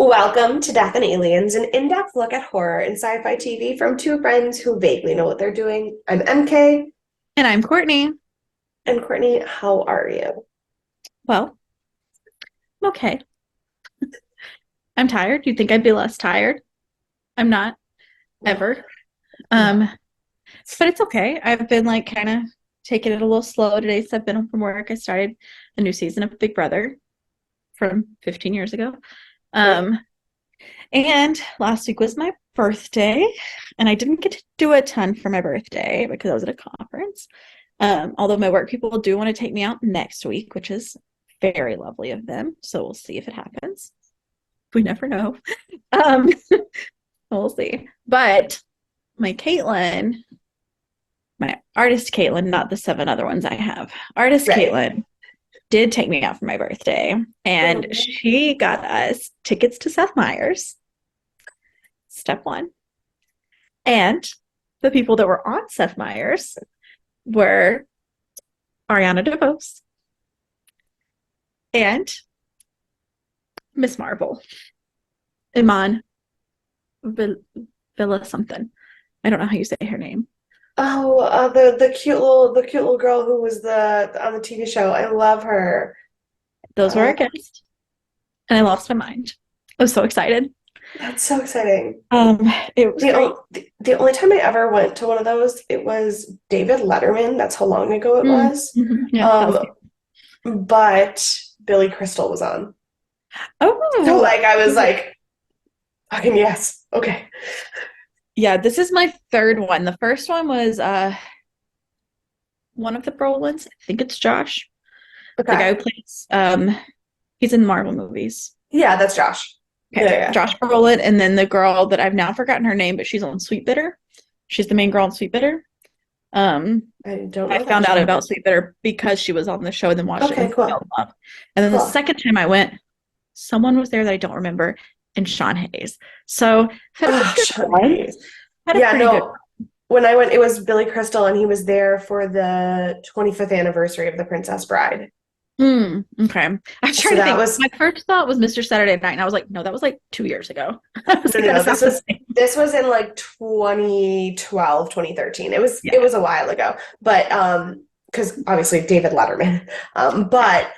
Welcome to Death and Aliens, an in-depth look at horror and sci-fi TV from two friends who vaguely know what they're doing. I'm MK, And I'm Courtney. and Courtney, how are you? Well, I'm okay. I'm tired. You'd think I'd be less tired. I'm not No, ever. no. Um, but it's okay. I've been like kind of taking it a little slow today since I've been home from work. I started a new season of Big Brother from 15 years ago. Great. Um, and last week was my birthday, and I didn't get to do a ton for my birthday because I was at a conference. Although my work people do want to take me out next week, which is very lovely of them. So we'll see if it happens. We never know. Um, we'll see. But my Caitlin, my artist Caitlin, not the seven other ones I have, artist Right. Caitlin did take me out for my birthday, and Mhm. she got us tickets to Seth Meyers, step one. And the people that were on Seth Meyers were Ariana DeVos and Miss Marvel, Iman Villa something. I don't know how you say her name. Oh, the cute little girl who was the on the TV show. I love her. Those were our Uh, guests, and I lost my mind. I was so excited. that's so exciting. Um, it was The, great. o- the only time I ever went to one of those, it was David Letterman. That's how long ago it was. Yeah, that was Um, good. but Billy Crystal was on. So Oh, like I was like, fucking yes. Okay. yeah, this is my third one. The first one was one of the Brolins. I think it's Josh, the Okay. guy who plays he's in Marvel movies. Yeah, that's Josh. Okay, Yeah, yeah. Josh Brolin, and then the girl that I've now forgotten her name, but she's on Sweet Bitter. She's the main girl on Sweet Bitter. Um, I don't I know that found out show. about Sweet Bitter because she was on the show and then watched it Okay, and fell cool. in love. And then the Cool. second time I went, someone was there that I don't remember, and Sean Hayes. So had a pretty Oh, good Sean run. Hayes. Had a Yeah, pretty good. no. When I went, it was Billy Crystal, and he was there for the 25th anniversary of The Princess Bride. Okay. I was So trying to that think. was My first thought was Mr. Saturday Night, and I was like, no, that was like 2 years ago. I was no, like, no, that no. is This not the was same. this was in like 2012, 2013. It was Yeah. it was a while ago, but because obviously David Letterman, Yeah. but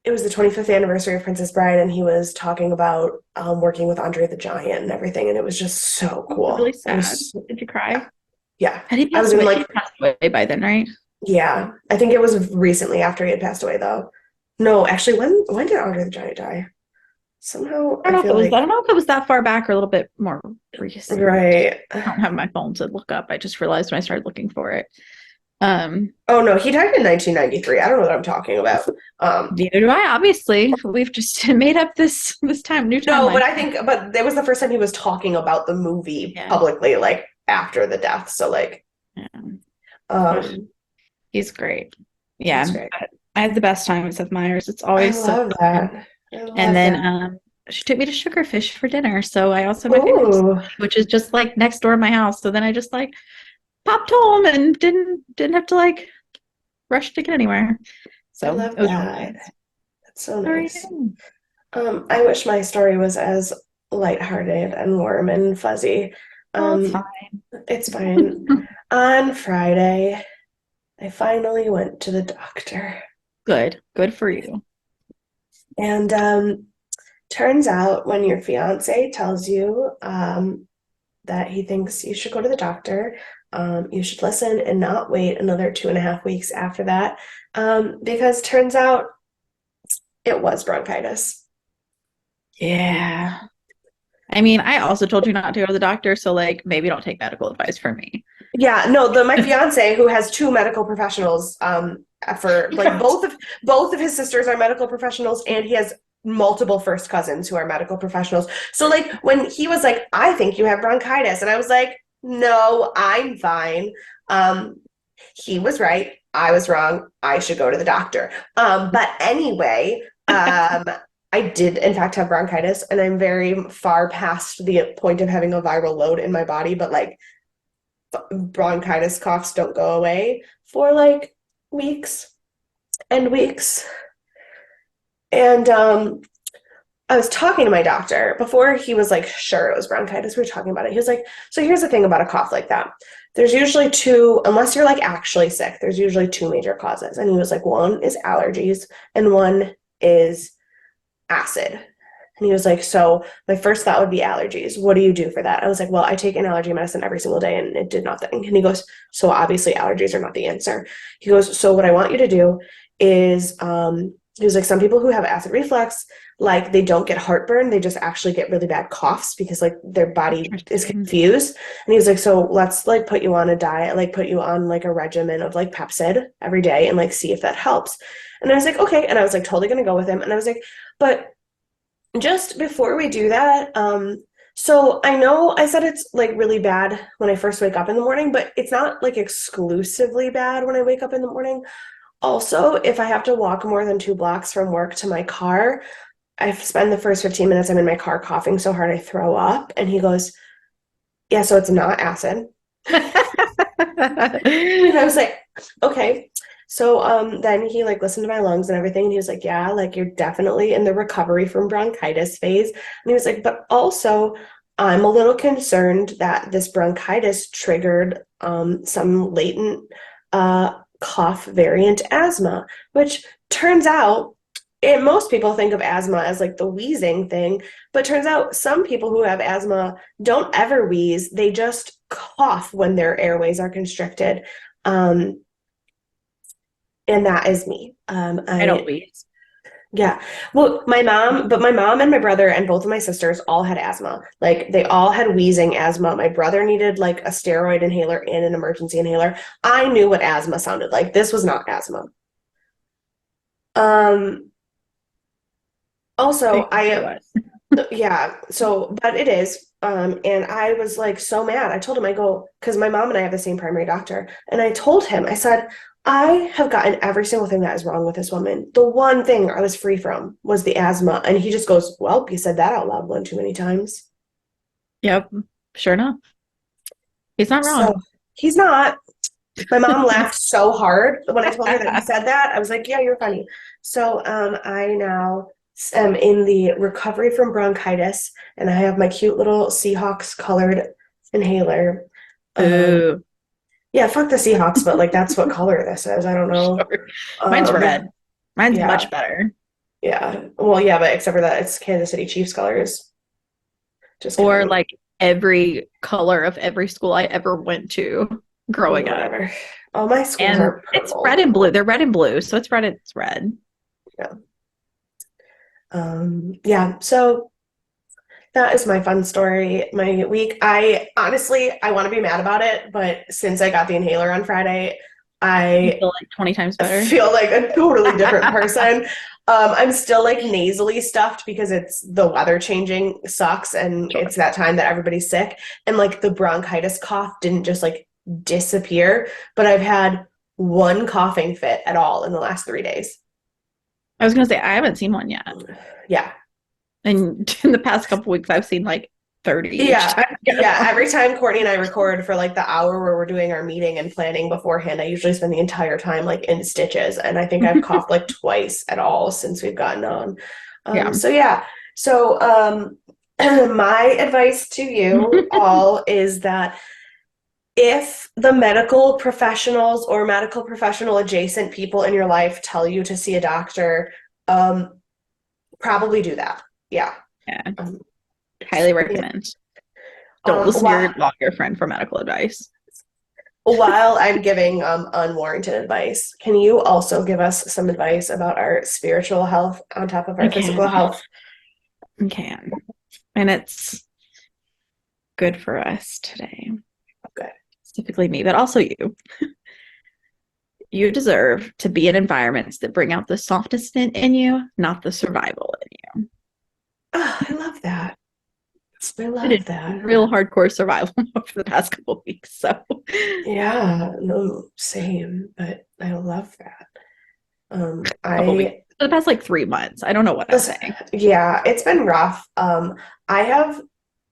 it was the 25th anniversary of Princess Bride, and he was talking about working with Andre the Giant and everything, and it was just so It was really cool. It sad. was, Did you yeah, cry? yeah. Had he I was passed in away? He like, passed away by then, right? yeah, I think it was recently after he had passed away, though. No, actually, when did Andre the Giant die? Somehow, I I don't know if feel it was. I like, don't know if it was that far back or a little bit more recent. right. I don't have my phone to look up. I just realized when I started looking for it. Um, Oh no, he died in 1993. I don't know what I'm talking about. Neither do I. Obviously, we've just made up this time new No, but timeline. I think, but it was the first time he was talking about the movie Yeah, publicly, like after the death. So like, yeah. Ugh, um, he's great. he's Yeah, great. I had the best time with Seth Meyers. It's I always so love fun. that. I And love then that. she took me to Sugarfish for dinner. So I also have my favorite Ooh, restaurant, which is just like next door to my house. So then I just like popped home and didn't have to like rush to get anywhere. I So love it was really that. nice. That's so How are you nice. doing? I wish my story was as lighthearted and warm and fuzzy. Oh, it's Um, it's fine. fine. On Friday, I finally went to the doctor. Good. Good for you. And turns out when your fiance tells you that he thinks you should go to the doctor, you should listen and not wait another 2.5 weeks after that, because turns out it was bronchitis. Yeah. I mean, I also told you not to go to the doctor, so like maybe don't take medical advice from me. Yeah, no, my fiance who has two medical professionals, for like Right. both of his sisters are medical professionals, and he has multiple first cousins who are medical professionals. So like when he was like, I think you have bronchitis, and I was like, no, I'm fine. Um, he was right. I was wrong. I should go to the doctor. But anyway, I did in fact have bronchitis, and I'm very far past the point of having a viral load in my body, but like bronchitis coughs don't go away for like weeks and weeks. And I was talking to my doctor before he was like, sure, it was bronchitis. We were talking about it. He was like, so here's the thing about a cough like that. There's usually two, unless you're like actually sick, there's usually two major causes. And he was like, one is allergies and one is acid. And he was like, so my first thought would be allergies. What do you do for that? I was like, well, I take an allergy medicine every single day and it did nothing. And he goes, so obviously allergies are not the answer. He goes, so what I want you to do is, he was like, some people who have acid reflux, like they don't get heartburn, they just actually get really bad coughs because like their body is confused. And he was like, so let's like put you on a diet, like put you on like a regimen of like Pepcid every day and like see if that helps. And I was like, okay. And I was like totally gonna go with him. And I was like, but just before we do that, so I know I said it's like really bad when I first wake up in the morning, but it's not like exclusively bad when I wake up in the morning. Also, if I have to walk more than 2 blocks from work to my car, I spend the first 15 minutes I'm in my car coughing so hard I throw up. And he goes, yeah, so it's not acid. And I was like, okay. So then he like listened to my lungs and everything, and he was like, yeah, like you're definitely in the recovery from bronchitis phase. And he was like, but also I'm a little concerned that this bronchitis triggered some latent cough variant asthma, which turns out most people think of asthma as like the wheezing thing, but turns out some people who have asthma don't ever wheeze. They just cough when their airways are constricted. And that is me. I don't wheeze. Yeah. Well, my mom and my brother and both of my sisters all had asthma. Like they all had wheezing asthma. My brother needed like a steroid inhaler and an emergency inhaler. I knew what asthma sounded like. This was not asthma. Also, yeah, so, but it is. And I was like so mad. I told him, I go, because my mom and I have the same primary doctor. And I told him, I said, I have gotten every single thing that is wrong with this woman. The one thing I was free from was the asthma. And he just goes, well, you said that out loud one too many times. Yep, sure enough. He's not wrong. So he's not. My mom laughed so hard when I told her that he said that. I was like, yeah, you're funny. So I now am in the recovery from bronchitis, and I have my cute little Seahawks colored inhaler. Ooh. Yeah, fuck the Seahawks, but like that's what color this is. I don't know. Sure. Mine's red. Mine's yeah. much better. Yeah. Well, yeah, but except for that, it's Kansas City Chiefs colors. Just or kidding. like every color of every school I ever went to growing up. All my schools And are purple. it's red and blue. They're red and blue, so it's red. It's red. Yeah. Yeah. So that is my fun story, my week. I honestly, I want to be mad about it, but since I got the inhaler on Friday, I feel like 20 times better. feel like a totally different person. I'm still like nasally stuffed because it's the weather changing sucks and Sure. It's that time that everybody's sick. And like the bronchitis cough didn't just like disappear, but I've had one coughing fit at all in the last 3 days. I was gonna say I haven't seen one yet. Yeah. And in the past couple weeks, I've seen like 30. Yeah. Yeah. Every time Courtney and I record for like the hour where we're doing our meeting and planning beforehand, I usually spend the entire time like in stitches. And I think I've coughed like twice at all since we've gotten on. Yeah. So yeah. So my advice to you all is that if the medical professionals or medical professional adjacent people in your life tell you to see a doctor, probably do that. Yeah. Yeah. Highly recommend. Don't listen to your friend for medical advice. While I'm giving unwarranted advice, can you also give us some advice about our spiritual health on top of our physical health? I can. And it's good for us today. Good. Specifically me, but also you. You deserve to be in environments that bring out the softest in you, not the survival in you. Oh, I love that. I love that. Real hardcore survival for the past couple of weeks. So yeah, no, same. But I love that. For the past like 3 months. I don't know what I'm saying. Yeah, it's been rough. I have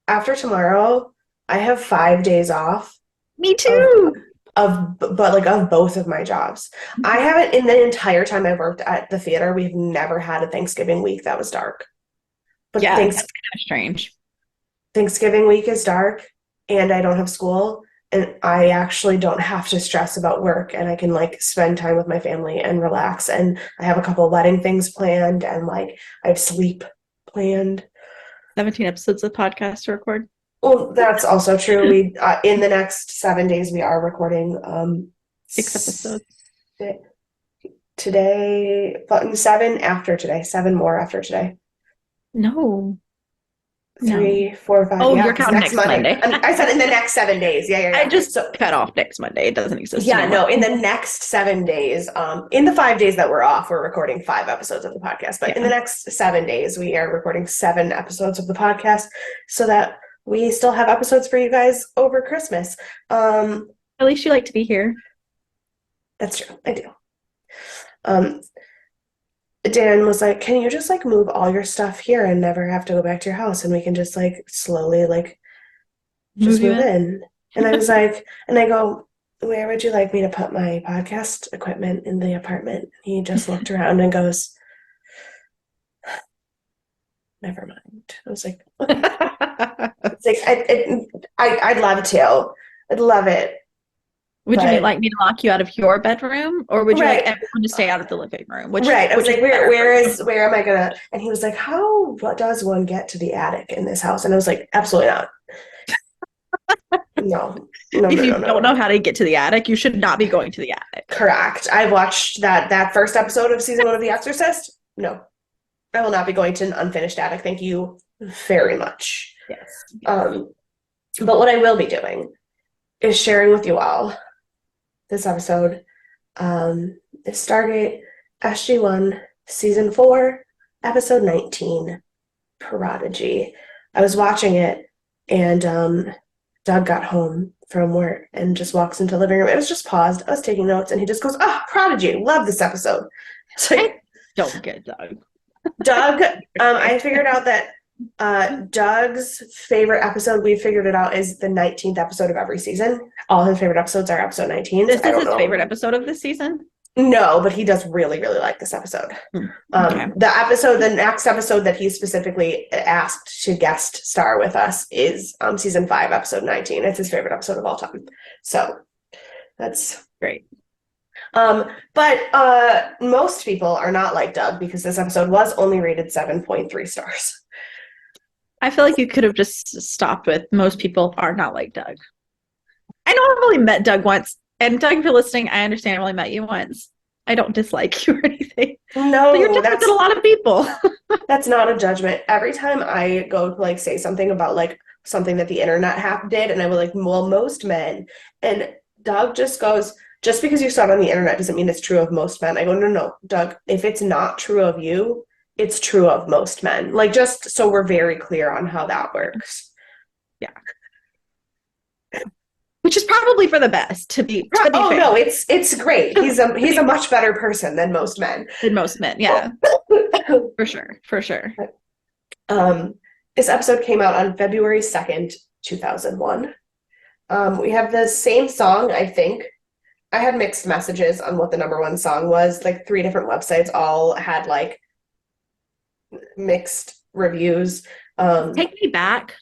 after tomorrow, I have 5 days off. Me too. Of both of my jobs. I haven't, in the entire time I've worked at the theater, we've never had a Thanksgiving week that was dark. But Yeah, that's kind of strange. Thanksgiving week is dark and I don't have school and I actually don't have to stress about work and I can like spend time with my family and relax. And I have a couple of wedding things planned and like I have sleep planned. 17 episodes of podcast to record. Well, that's also true. We in the next 7 days we are recording 6 episodes. Today, but 7 more after today. No. 3, 4, 5. Oh, yeah, you're counting next Monday. I said in the next 7 days. Yeah. I just cut off next Monday. It doesn't exist anymore. No, in the next 7 days, in the 5 days that we're off, we're recording 5 episodes of the podcast. But in the next 7 days, we are recording 7 episodes of the podcast so that we still have episodes for you guys over Christmas. At least you like to be here. That's true. I do. Dan was like, can you just like move all your stuff here and never have to go back to your house and we can just like slowly like just move in? And I was like, and I go, where would you like me to put my podcast equipment in the apartment? He just looked around and goes, never mind. I was like, it's like I'd love to. I'd love it. Would you like me to lock you out of your bedroom, or would you like everyone to stay out of the living room? I was like, where am I gonna? And he was like, what does one get to the attic in this house? And I was like, absolutely not. No. If you don't know how to get to the attic, you should not be going to the attic. Correct. I've watched that first episode of season 1 of The Exorcist. No, I will not be going to an unfinished attic. Thank you very much. Yes. But what I will be doing is sharing with you all this episode is Stargate SG-1 Season 4, Episode 19, Prodigy. I was watching it, and Doug got home from work and just walks into the living room. It was just paused. I was taking notes, and he just goes, Prodigy, love this episode. It's like, I don't get Doug. Doug, I figured out that Doug's favorite episode, we figured it out, is the 19th episode of every season. All his favorite episodes are episode 19. This is his favorite episode of the season? No, but he does really, really like this episode. Okay. The next episode that he specifically asked to guest star with us is season 5, episode 19. It's his favorite episode of all time. So that's great. But most people are not like Doug because this episode was only rated 7.3 stars. I feel like you could have just stopped with most people are not like Doug. I know I've only met Doug once. And Doug, if you're listening, I understand I only met you once. I don't dislike you or anything. No, but you're different than a lot of people. That's not a judgment. Every time I go to like say something about like something that the internet did, and I would like, well, most men. And Doug just goes, just because you saw it on the internet doesn't mean it's true of most men. I go, no, Doug, if it's not true of you, it's true of most men. Like, just so we're very clear on how that works. Yeah. Which is probably for the best, to be fair. No, it's great. He's a much better person than most men. Yeah. For sure. This episode came out on February 2nd, 2001. We have the same song, I think. I had mixed messages on what the number 1 song was. Like 3 different websites all had like mixed reviews. Take Me Back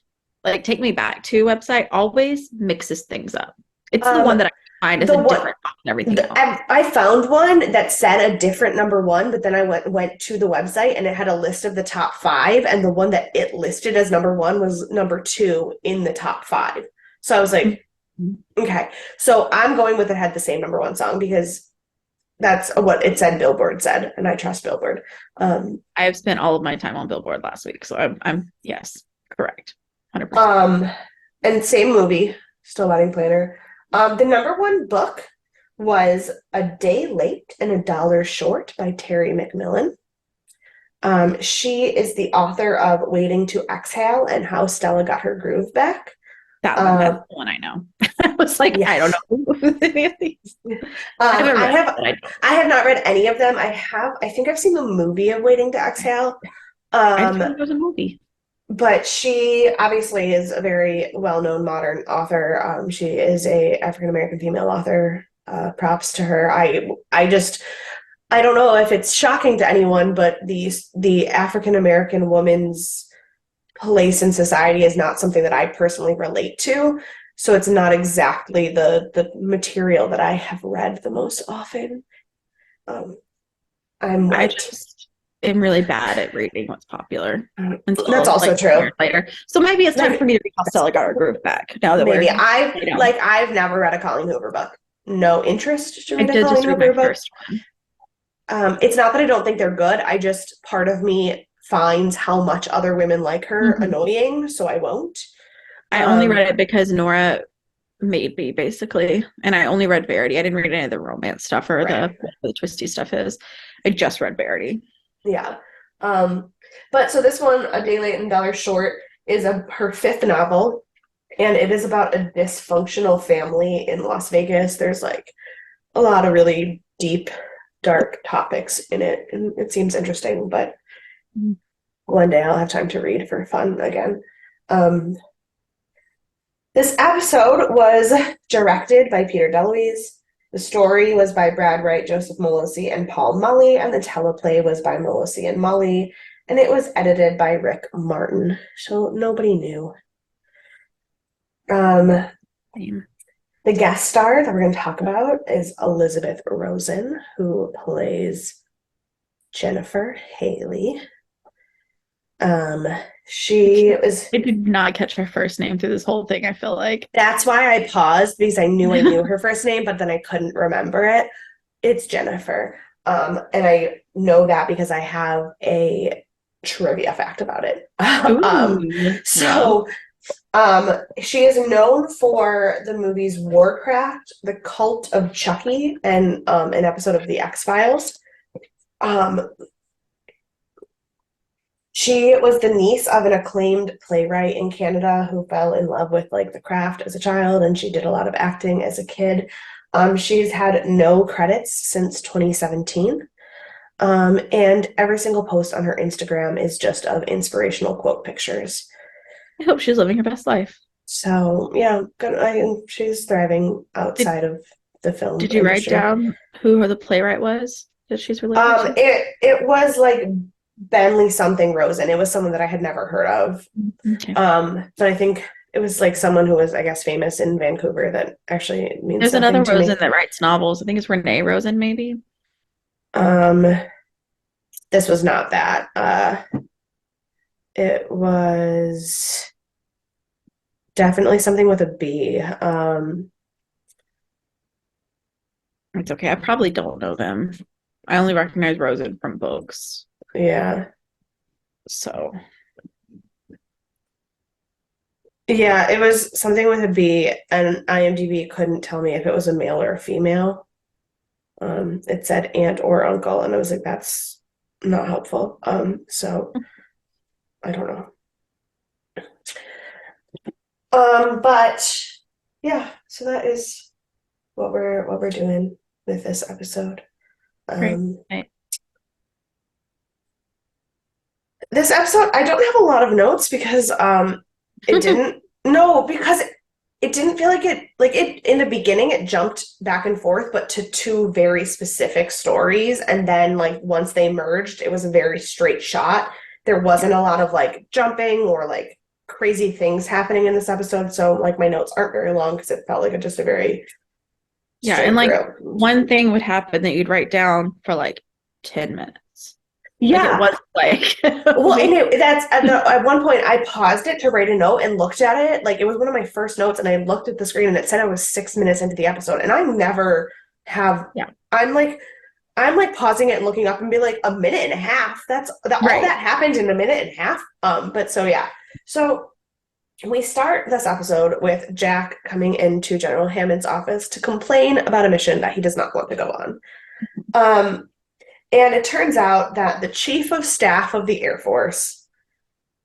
to website always mixes things up. It's the one that I find is a different song than everything else. I found one that said a different number 1, but then I went to the website and it had a list of the top 5, and the one that it listed as number 1 was number 2 in the top 5. So I was like, okay. So I'm going with it had the same number 1 song because that's what it said. Billboard said, and I trust Billboard. I have spent all of my time on Billboard last week, so I'm yes, correct. 100%. And same movie, Still Wedding Planner. The number 1 book was A Day Late and a Dollar Short by Terry McMillan. She is the author of Waiting to Exhale and How Stella Got Her Groove Back. That's the one I know. I was like, yes. I don't know any of these. I have not read any of them. I think I've seen the movie of Waiting to Exhale. I think it was a movie. But she obviously is a very well-known modern author. She is a African-American female author. Props to her. I don't know if it's shocking to anyone, but the African-American woman's place in society is not something that I personally relate to. So it's not exactly the material that I have read the most often. I'm I white. just am really bad at reading what's popular That's until also like true. years later. So maybe it's time for me to read Hostile Our Group back now that Maybe we're, I've never read a Colleen Hoover book. No interest to I read a did just Colleen read my Hoover book. first one. It's not that I don't think they're good. I just part of me finds how much other women like her Mhm. annoying, so I won't. I only read it because Nora made me basically, and I only read Verity. I didn't read any of the romance stuff or Right. the twisty stuff is. I just read Verity. Yeah. But so this one, A Day Late and Dollar Short, is her fifth novel, and it is about a dysfunctional family in Las Vegas. There's like a lot of really deep, dark topics in it, and it seems interesting, but one day I'll have time to read for fun again. Um, this episode was directed by Peter DeLuise. The story was by Brad Wright, Joseph Molosi, and Paul Mully, and the teleplay was by Molosi and Mully, and it was edited by Rick Martin. So nobody knew. Same. The guest star that we're going to talk about is Elizabeth Rosen, who plays Jennifer Haley. She was. I did not catch her first name through this whole thing, I feel like. That's why I paused because I knew her first name, but then I couldn't remember it. It's Jennifer. And I know that because I have a trivia fact about it. Ooh, so she is known for the movies Warcraft, The Cult of Chucky, and an episode of The X-Files. She was the niece of an acclaimed playwright in Canada who fell in love with like the craft as a child, and she did a lot of acting as a kid. She's had no credits since 2017. And every single post on her Instagram is just of inspirational quote pictures. I hope she's living her best life. So yeah, she's thriving outside of the film Did you write industry. down who the playwright was that she's related to? It was like Bentley something Rosen. It was someone that I had never heard of. Okay. But I think it was like someone who was, I guess, famous in Vancouver that actually means There's something another to me. Rosen that writes novels. I think it's Renee Rosen, maybe. This was not that. It was definitely something with a B. It's okay. I probably don't know them. I only recognize Rosen from books. Yeah. So Yeah, it was something with a B, and IMDb couldn't tell me if it was a male or a female. It said aunt or uncle, and I was like, that's not helpful. So I don't know. But yeah, so that is what we're doing with this episode. great. Okay. This episode, I don't have a lot of notes because it didn't no, because it didn't feel like it in the beginning it jumped back and forth, but to two very specific stories, and then like once they merged, it was a very straight shot. There wasn't a lot of like jumping or like crazy things happening in this episode, so like my notes aren't very long because it felt like just a very Yeah, straight and like through. one thing would happen that you'd write down for like 10 minutes. Yeah. Like it was like Well, and that's at one point I paused it to write a note and looked at it. Like it was one of my first notes, and I looked at the screen and it said I was 6 minutes into the episode, and I never have. Yeah. I'm like pausing it and looking up and be like a minute and a half. That's that all Right. that happened in a minute and a half. But so yeah, so we start this episode with Jack coming into General Hammond's office to complain about a mission that he does not want to go on. And it turns out that the chief of staff of the Air Force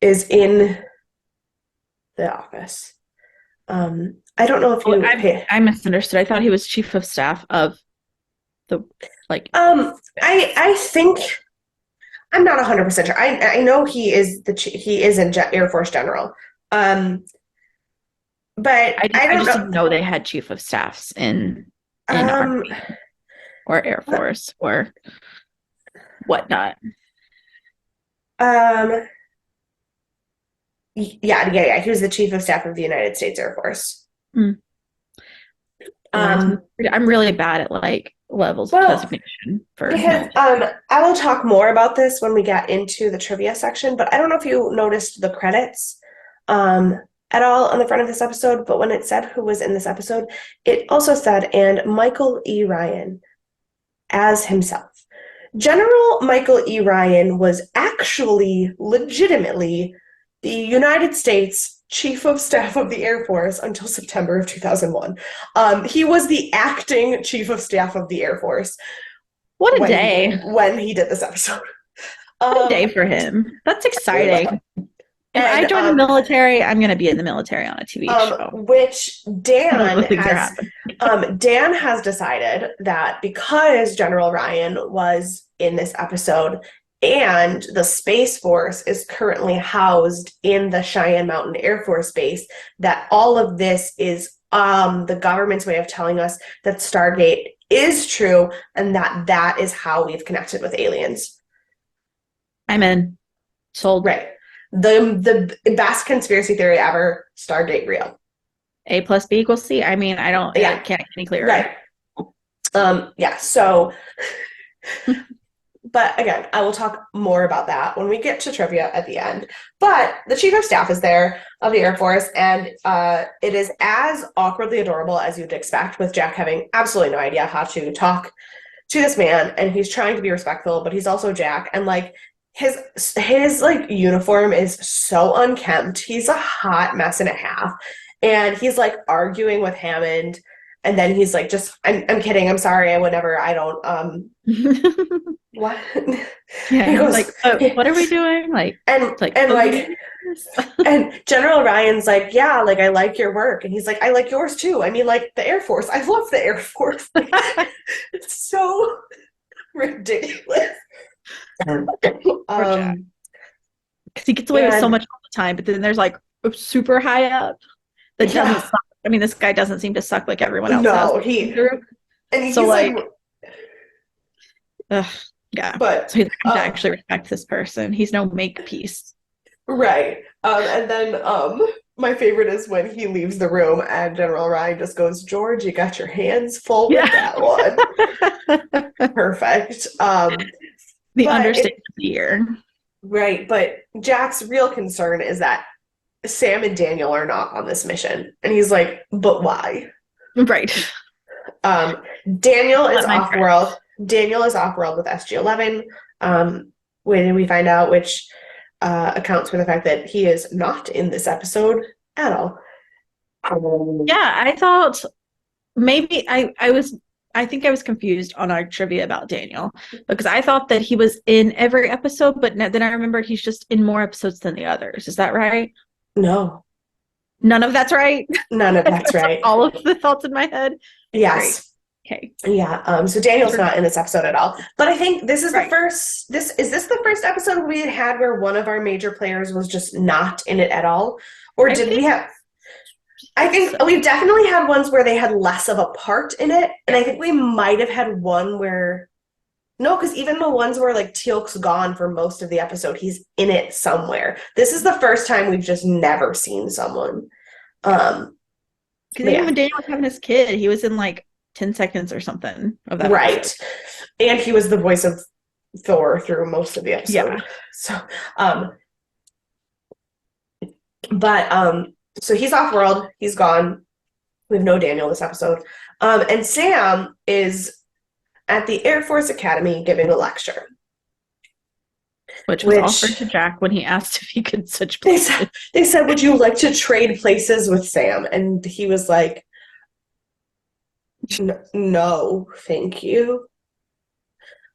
is in the office. I don't know if you I misunderstood. I thought he was chief of staff of the like I think I'm not 100% sure. I know he is he is an Air Force general. But I don't just know. didn't know they had chief of staffs in Army or Air Force or whatnot. Yeah. He was the chief of staff of the United States Air Force. Mm. Um, I'm really bad at like levels of well, designation for because military. I will talk more about this when we get into the trivia section, but I don't know if you noticed the credits um, at all on the front of this episode, but when it said who was in this episode, it also said, and Michael E. Ryan as himself. General Michael E. Ryan was actually legitimately the United States Chief of Staff of the Air Force until September of 2001. He was the acting Chief of Staff of the Air Force What a day. when he did this episode. What a day for him. That's exciting. If I And join the military, I'm going to be in the military on a TV show. which Dan Those things are has happening. Dan has decided that because General Ryan was in this episode and the Space Force is currently housed in the Cheyenne Mountain Air Force Base, that all of this is the government's way of telling us that Stargate is true and that is how we've connected with aliens. I'm in. Sold. Right. The best conspiracy theory ever, Stargate real. A plus B equals C. I mean, I don't, Yeah. it can't get any clearer. Right. So, but again, I will talk more about that when we get to trivia at the end. But the chief of staff is there of the Air Force, and it is as awkwardly adorable as you'd expect, with Jack having absolutely no idea how to talk to this man, and he's trying to be respectful, but he's also Jack, and like his like uniform is so unkempt. He's a hot mess and a half, and he's like arguing with Hammond, and then he's like, just I'm kidding, I'm sorry, I would never, I don't what? Yeah, He goes, like, what are we doing? Like, and and General Ryan's like, yeah, like I like your work, and he's like, I like yours too. I mean, like the Air Force, I love the Air Force. It's so ridiculous. Because he gets away with so much all the time, but then there's like super high up that doesn't suck. I mean, this guy doesn't seem to suck like everyone else has. He's so like, yeah, but so he's like, to actually respect this person. He's no makepeace. Right. And then my favorite is when he leaves the room and General Ryan just goes, George, you got your hands full with that one. Perfect. The understatement of the year. Right, but Jack's real concern is that Sam and Daniel are not on this mission. And he's like, but why? Right. Daniel is off-world. Daniel is off-world with SG-11. When we find out, which accounts for the fact that he is not in this episode at all. Yeah, I thought maybe I think I was confused on our trivia about Daniel, because I thought that he was in every episode, but then I remembered he's just in more episodes than the others. Is that right? No. None of that's right? None of that's right. All of the thoughts in my head? Yes. Great. Okay. Yeah. So Daniel's not in this episode at all. But I think this is right. the first, is this the first episode we had where one of our major players was just not in it at all? Or did we have... I think we've definitely had ones where they had less of a part in it, and I think we might have had one where because even the ones where like Teal'c's gone for most of the episode, he's in it somewhere. This is the first time we've just never seen someone. Because even when Daniel was having his kid, he was in like 10 seconds or something of that episode. And he was the voice of Thor through most of the episode. Yeah. So he's off-world. He's gone. We have no Daniel this episode. And Sam is at the Air Force Academy giving a lecture. Which was offered to Jack when he asked if he could switch places. They said, would you like to trade places with Sam? And he was like, no, thank you.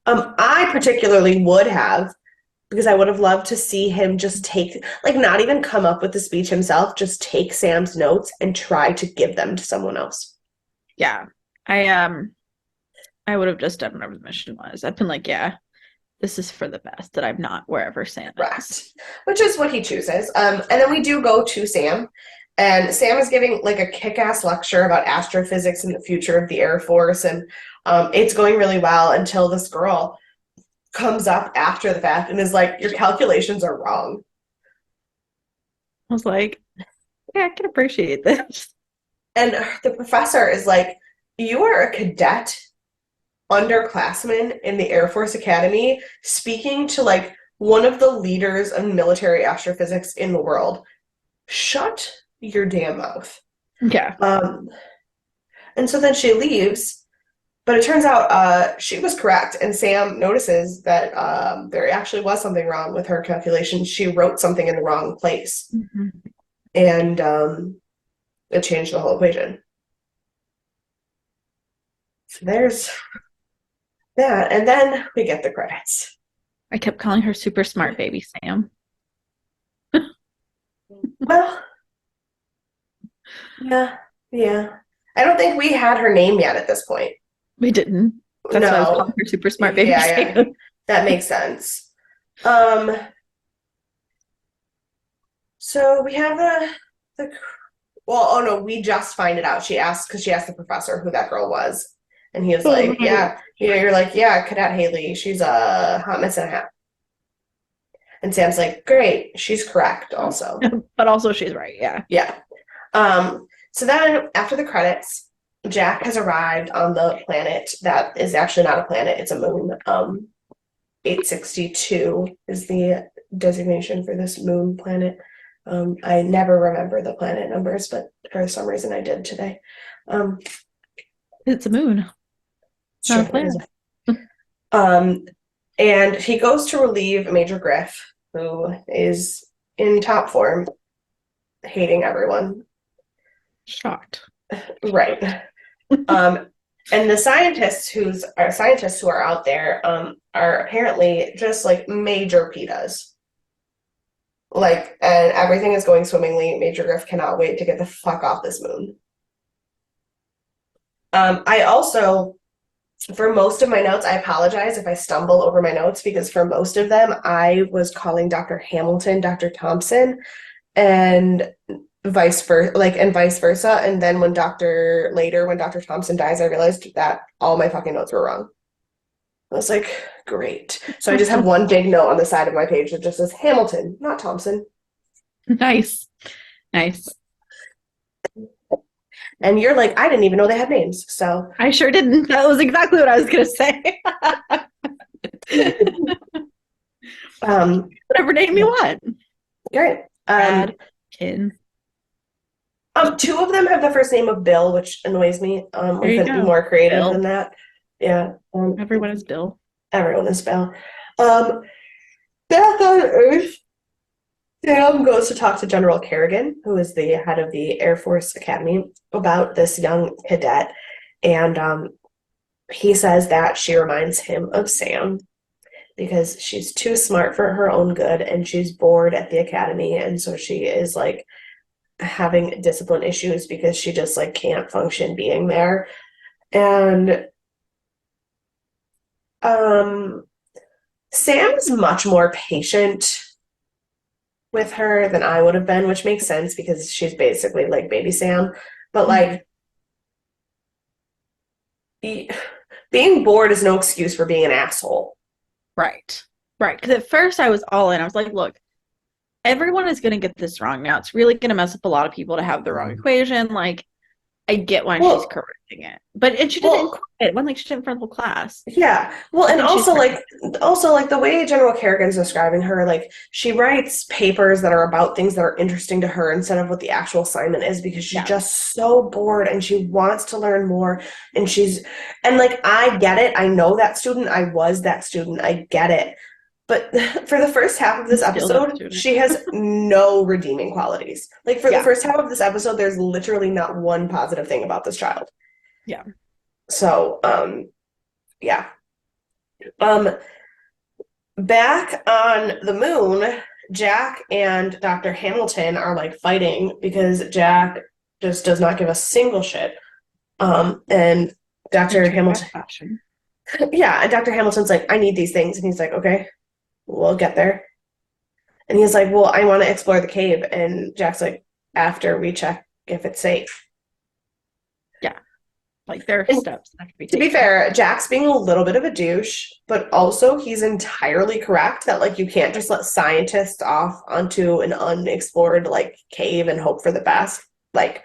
I particularly would have, because I would have loved to see him just take, like, not even come up with the speech himself, just take Sam's notes and try to give them to someone else. Yeah. I would have just done whatever the mission was. I've been like, yeah, this is for the best, that I'm not wherever Sam is. Which is what he chooses. And then we do go to Sam, and Sam is giving like a kick-ass lecture about astrophysics and the future of the Air Force, and it's going really well until this girl comes up after the fact and is like, your calculations are wrong. was like, yeah, I can appreciate this. And the professor is like, you are a cadet underclassman in the Air Force Academy speaking to like one of the leaders of military astrophysics in the world. Shut your damn mouth. Yeah. And so then she leaves, but it turns out she was correct. And Sam notices that there actually was something wrong with her calculations. She wrote something in the wrong place, Mhm. and it changed the whole equation. So there's that. And then we get the credits. I kept calling her super smart baby Sam. Well, yeah, yeah. I don't think we had her name yet at this point. We didn't. That's why I was No. calling her super smart baby Yeah, yeah. Sam. That makes sense. Um, so we have the well, oh no, we just find it out. She asked because she asked the professor who that girl was. And he was Oh, like, right. yeah, you're like, yeah, Cadet Haley. She's a hot mess and a half. And Sam's like, great, she's correct also. But also she's right, yeah. Yeah. So then after the credits, Jack has arrived on the planet that is actually not a planet, it's a moon. 862 is the designation for this moon planet. I never remember the planet numbers, but for some reason I did today. It's a moon. Not a planet. And he goes to relieve Major Griff, who is in top form, hating everyone. Shocked. Right. And the scientists who are out there are apparently just like major pitas. Like, and everything is going swimmingly. Major Griff cannot wait to get the fuck off this moon. I also, for most of my notes, I apologize if I stumble over my notes because for most of them, I was calling Dr. Hamilton Dr. Thompson and vice versa. And then when Dr. Thompson dies, I realized that all my fucking notes were wrong. I was like, great. So I just have one big note on the side of my page that just says Hamilton, not Thompson. Nice. And you're like, I didn't even know they had names. So I sure didn't. That was exactly what I was gonna say. Whatever name you want. Great. Kid. Two of them have the first name of Bill, which annoys me. We couldn't be more creative Bill. than that. Yeah. Everyone is Bill. Everyone is Bill. Back on Earth, Sam goes to talk to General Kerrigan, who is the head of the Air Force Academy, about this young cadet. And he says that she reminds him of Sam because she's too smart for her own good and she's bored at the academy. And so she is like having discipline issues because she just like can't function being there. And Sam's much more patient with her than I would have been, which makes sense because she's basically like baby Sam. But like being bored is no excuse for being an asshole. Right. Because at first I was all in. I was like, look, everyone is going to get this wrong now. It's really going to mess up a lot of people to have the wrong equation. Like, I get why she's correcting it, but she didn't quit. It wasn't like she did in front of the whole class. Yeah, well, and also like the way General Kerrigan's describing her, like she writes papers that are about things that are interesting to her instead of what the actual assignment is because she's just so bored and she wants to learn more. And like I get it. I know that student. I was that student. I get it. But for the first half of this episode, she has no redeeming qualities. Like for the first half of this episode, there's literally not one positive thing about this child. Yeah. So, yeah. Back on the moon, Jack and Dr. Hamilton are like fighting because Jack just does not give a single shit. And Dr. Hamilton, yeah, and Dr. Hamilton's like, I need these things, and he's like, okay. We'll get there. And he's like, well, I want to explore the cave. And Jack's like, after we check if it's safe. Yeah. Like, there are And steps that have to be to be taken. fair, Jack's being a little bit of a douche, but also he's entirely correct that like you can't just let scientists off onto an unexplored like cave and hope for the best, like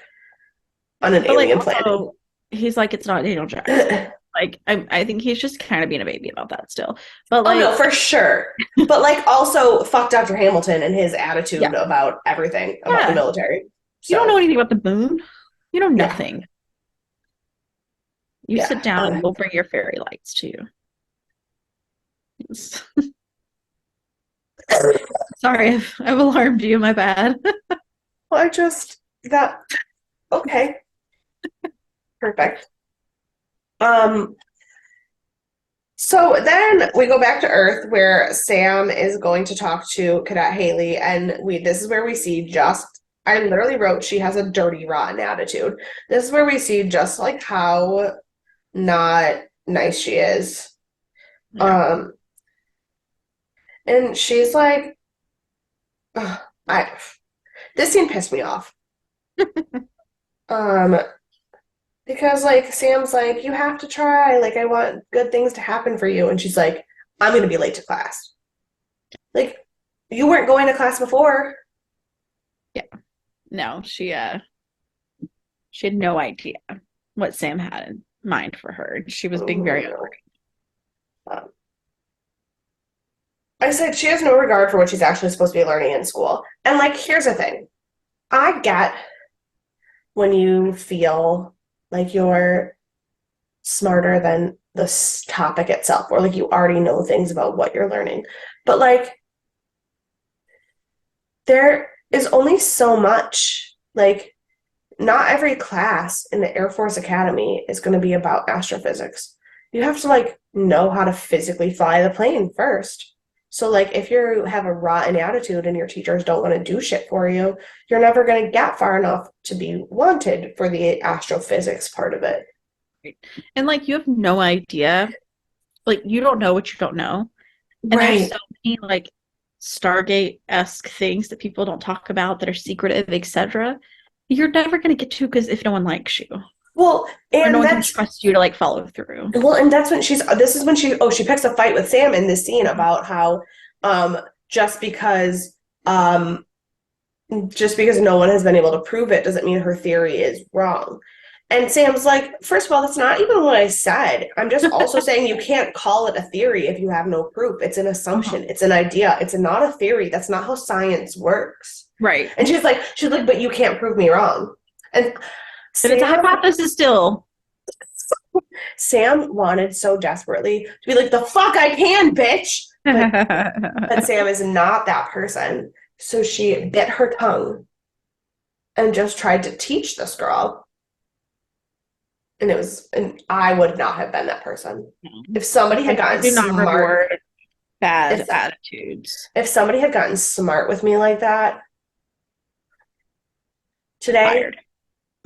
on an But like, alien planet. also, he's like, it's not Daniel Jackson. Like, I think he's just kind of being a baby about that still. But Oh no, like, for sure. But like also fuck Dr. Hamilton and his yeah, attitude about everything about the yeah. military. You don't know So anything about the moon. You know yeah, nothing. You sit yeah. down and we'll bring your fairy lights to you. Sorry, I've alarmed you. My bad. I just that okay. Perfect. Um So then we go back to Earth where Sam is going to talk to Cadet Haley, and this is where we see just I literally wrote she has a dirty, rotten attitude. This is where we see just like how not nice she is. Yeah. Um, and she's like, ugh, I this scene pissed me off. Um, because like Sam's like, you have to try, like I want good things to happen for you, and she's like, I'm gonna be late to class. Like, you weren't going to class before. Yeah. No, she had no idea what Sam had in mind for her. She was being very Oh, um, I said she has no regard for what she's actually supposed to be learning in school. And like, here's the thing. I get when you feel like you're smarter than the topic itself, or like you already know things about what you're learning. But like, there is only so much. Like, not every class in the Air Force Academy is going to be about astrophysics. You have to like know how to physically fly the plane first. So like if you have a rotten attitude and your teachers don't want to do shit for you, you're never going to get far enough to be wanted for the astrophysics part of it. and like you have no idea. Like you don't know what you don't know. And there's Right. so many like Stargate-esque things that people don't talk about that are secretive, etc. You're never gonna get to because if no one likes you. Well, Or no and one can that's trust you to like follow through. well, and that's when this is when she picks a fight with Sam in this scene about how um just because um just because no one has been able to prove it doesn't mean her theory is wrong. And Sam's like, first of all, that's not even what I said. I'm just also saying you can't call it a theory if you have no proof. It's an Uh-huh. assumption. It's an idea. It's not a theory. That's not how science works. Right. And she's like, but you can't prove me wrong. And But it's a Sam hypothesis still. Sam wanted so desperately to be like, the fuck I can, bitch. But Sam is not that person. So she bit her tongue and just tried to teach this girl. And I would not have been that person. If somebody had Like I gotten do not smart, reward bad if attitudes. if somebody had gotten smart with me like that today,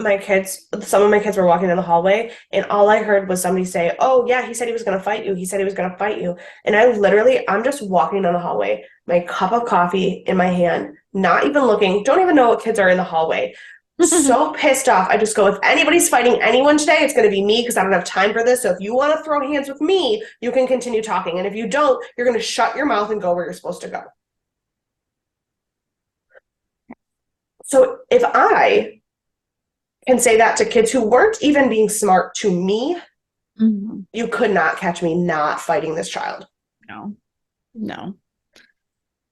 Fired. some of my kids were walking in the hallway, and all I heard was somebody say, "Oh yeah, he said he was going to fight you. He said he was going to fight you." And I'm just walking down the hallway, my cup of coffee in my hand, not even looking, don't even know what kids are in the hallway. So pissed off. I just go, if anybody's fighting anyone today, it's going to be me because I don't have time for this. So if you want to throw hands with me, you can continue talking. And if you don't, you're going to shut your mouth and go where you're supposed to go. So if I can say that to kids who weren't even being smart to me, Mhm. you could not catch me not fighting this child. No, no.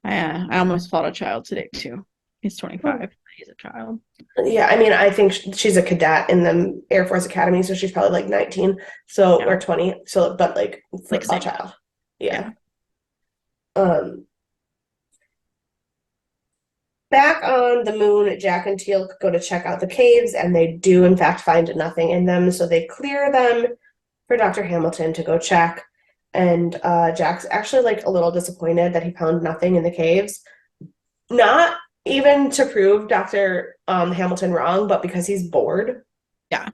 I almost fought a child today too. He's 25. He's a child. Yeah, I mean, I think she's a cadet in the Air Force Academy, so she's probably like 19, so Yeah, or 20. So, but like for like a same. child, yeah. Yeah. Um, Back on the moon, Jack and Teal go to check out the caves, and they do in fact find nothing in them. So they clear them for Dr. Hamilton to go check. And Jack's actually like a little disappointed that he found nothing in the caves. Not even to prove Dr. Hamilton wrong, but because he's bored. Yeah.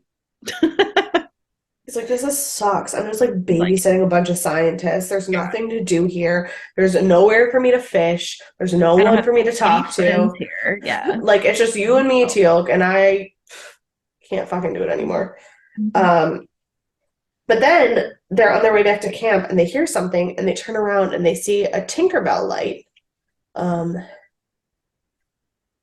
He's like, this sucks. I'm just like Like babysitting a bunch of scientists. There's yeah. nothing to do here. There's nowhere for me to fish. There's no I don't one have for me to any talk friends to. here. Yeah. Like, it's just you and me, Oh, Teal'c, and I can't fucking do it anymore. Um, but then they're on their way back to camp and they hear something and they turn around and they see a Tinkerbell light. Um,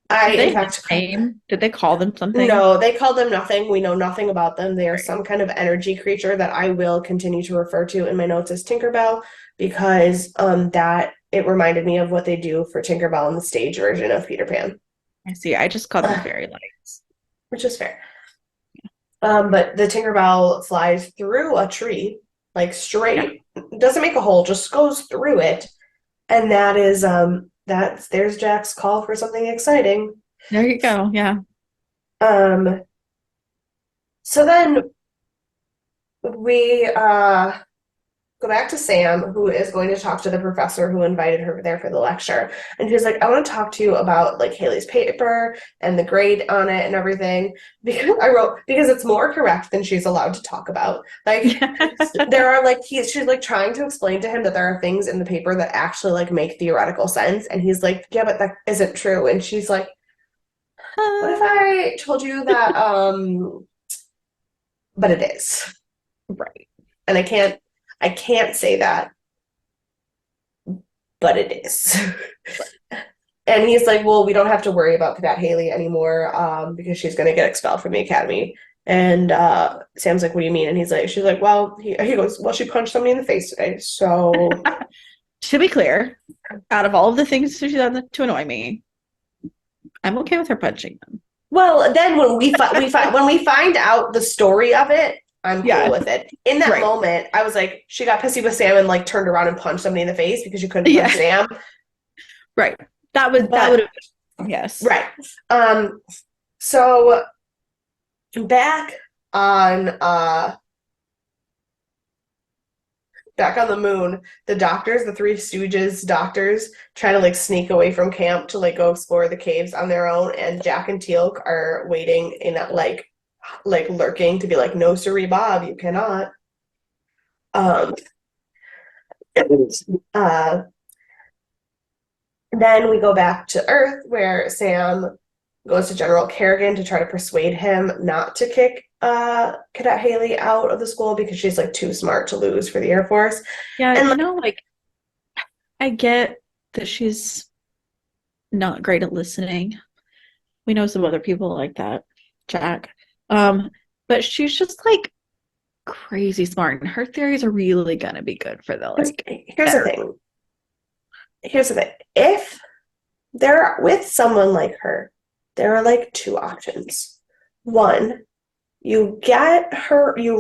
Did they in have fact, a name? Did they call them something? no, they called them nothing. We know nothing about them. They are some kind of energy creature that I will continue to refer to in my notes as Tinkerbell because that it reminded me of what they do for Tinkerbell in the stage version of Peter Pan, I see. I just called them fairy lights. which is fair. But the Tinkerbell flies through a tree, like straight, doesn't make a hole, just goes through it. And that is there's Jack's call for something exciting. There you go. Yeah. Um, so then we go back to Sam, who is going to talk to the professor who invited her there for the lecture. And he's like, I want to talk to you about like Haley's paper and the grade on it and everything. Because I wrote, because it's more correct than she's allowed to talk about. Like there are like she's like trying to explain to him that there are things in the paper that actually like make theoretical sense. And he's like, yeah, but that isn't true. And she's like, what if I told you that but it is. Right. And I can't say that, but it is. And he's like, well, we don't have to worry about Cadet Haley anymore because she's going to get expelled from the academy. And Sam's like, what do you mean? And she's like, well, he goes, well, she punched somebody in the face today. So to be clear, out of all of the things she's done to annoy me, I'm okay with her punching them. Well, then when we find out the story of it, I'm cool with it. In that moment, I was like, she got pissy with Sam and like turned around and punched somebody in the face because you couldn't punch Sam. Right. That would have yes. Right. So back on the moon, the Three Stooges doctors try to like sneak away from camp to like go explore the caves on their own, and Jack and Teal'c are waiting in like lurking to be like, no siree Bob, you cannot. Then we go back to Earth where Sam goes to General Kerrigan to try to persuade him not to kick Cadet Haley out of the school because she's like too smart to lose for the Air Force. Yeah, and like I get that she's not great at listening. We know some other people like that, Jack. But she's just like crazy smart, and her theories are really gonna be good for the like. Here's the thing. If they're with someone like her, there are like two options. One, you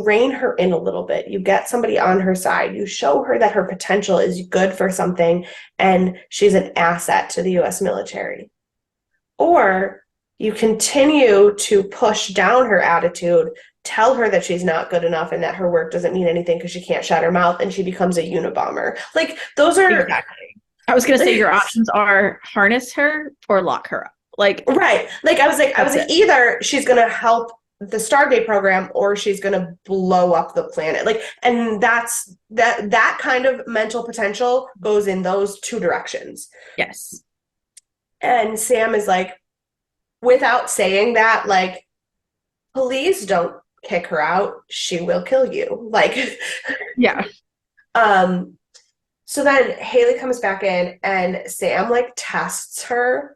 rein her in a little bit. You get somebody on her side. You show her that her potential is good for something and she's an asset to the US military. Or you continue to push down her attitude, tell her that she's not good enough and that her work doesn't mean anything because she can't shut her mouth and she becomes a Unabomber. Like those are exactly. I was gonna say your options are harness her or lock her up. Like right. Like I was like either she's gonna help the Stargate program or she's gonna blow up the planet. Like, and that's that kind of mental potential goes in those two directions. Yes. And Sam is like, without saying that, like, please don't kick her out. She will kill you. Like, yeah. So then Haley comes back in and Sam like tests her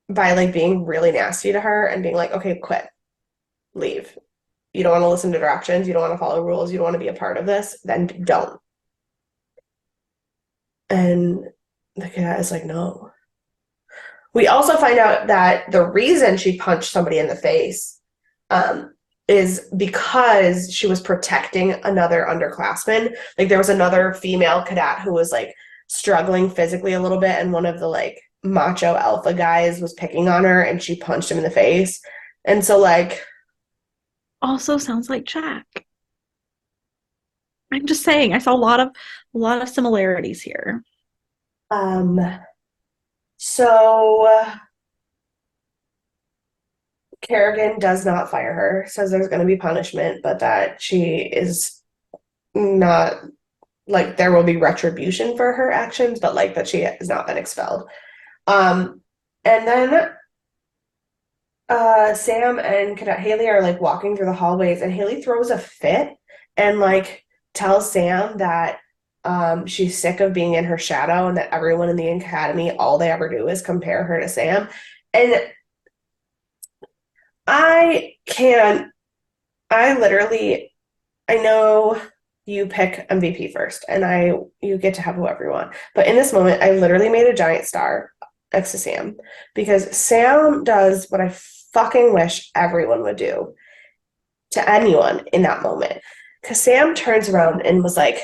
by like being really nasty to her and being like, okay, quit, leave. You don't want to listen to directions. You don't want to follow rules. You don't want to be a part of this. Then don't. And the cat is like, no. We also find out that the reason she punched somebody in the face is because she was protecting another underclassman. Like there was another female cadet who was like struggling physically a little bit, and one of the like macho alpha guys was picking on her and she punched him in the face. And so like also sounds like Jack. I'm just saying, I saw a lot of similarities here. So Kerrigan does not fire her, says there's going to be punishment, but that she is not, like, there will be retribution for her actions, but like that she has not been expelled. And then Sam and Cadet Haley are like walking through the hallways, and Haley throws a fit and like tells Sam that she's sick of being in her shadow and that everyone in the academy, all they ever do is compare her to Sam. And I can, I literally, I know you pick MVP first, and you get to have whoever you want. But in this moment, I literally made a giant star next to Sam because Sam does what I fucking wish everyone would do to anyone in that moment. Because Sam turns around and was like,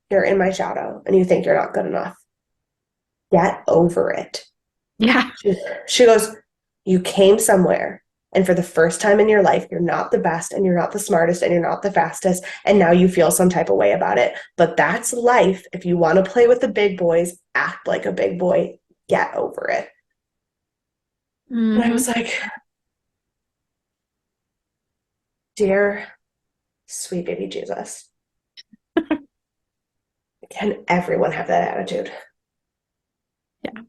"You're in my shadow, and you think you're not good enough. Get over it." Yeah. She goes, "You came somewhere, and for the first time in your life, you're not the best, and you're not the smartest, and you're not the fastest, and now you feel some type of way about it. But that's life. If you want to play with the big boys, act like a big boy. Get over it." And I was like, dear sweet baby Jesus, can everyone have that attitude? Yeah.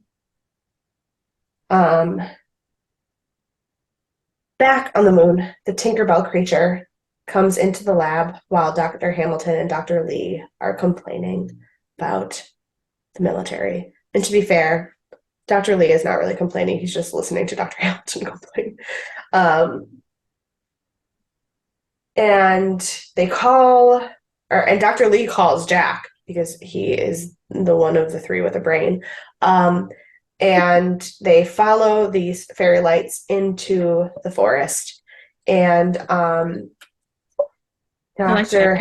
Back on the moon, the Tinkerbell creature comes into the lab while Dr. Hamilton and Dr. Lee are complaining about the military. And to be fair, Dr. Lee is not really complaining. He's just listening to Dr. Hamilton complain. And they call, and Dr. Lee calls Jack because he is the one of the three with a brain. And they follow these fairy lights into the forest. And Dr.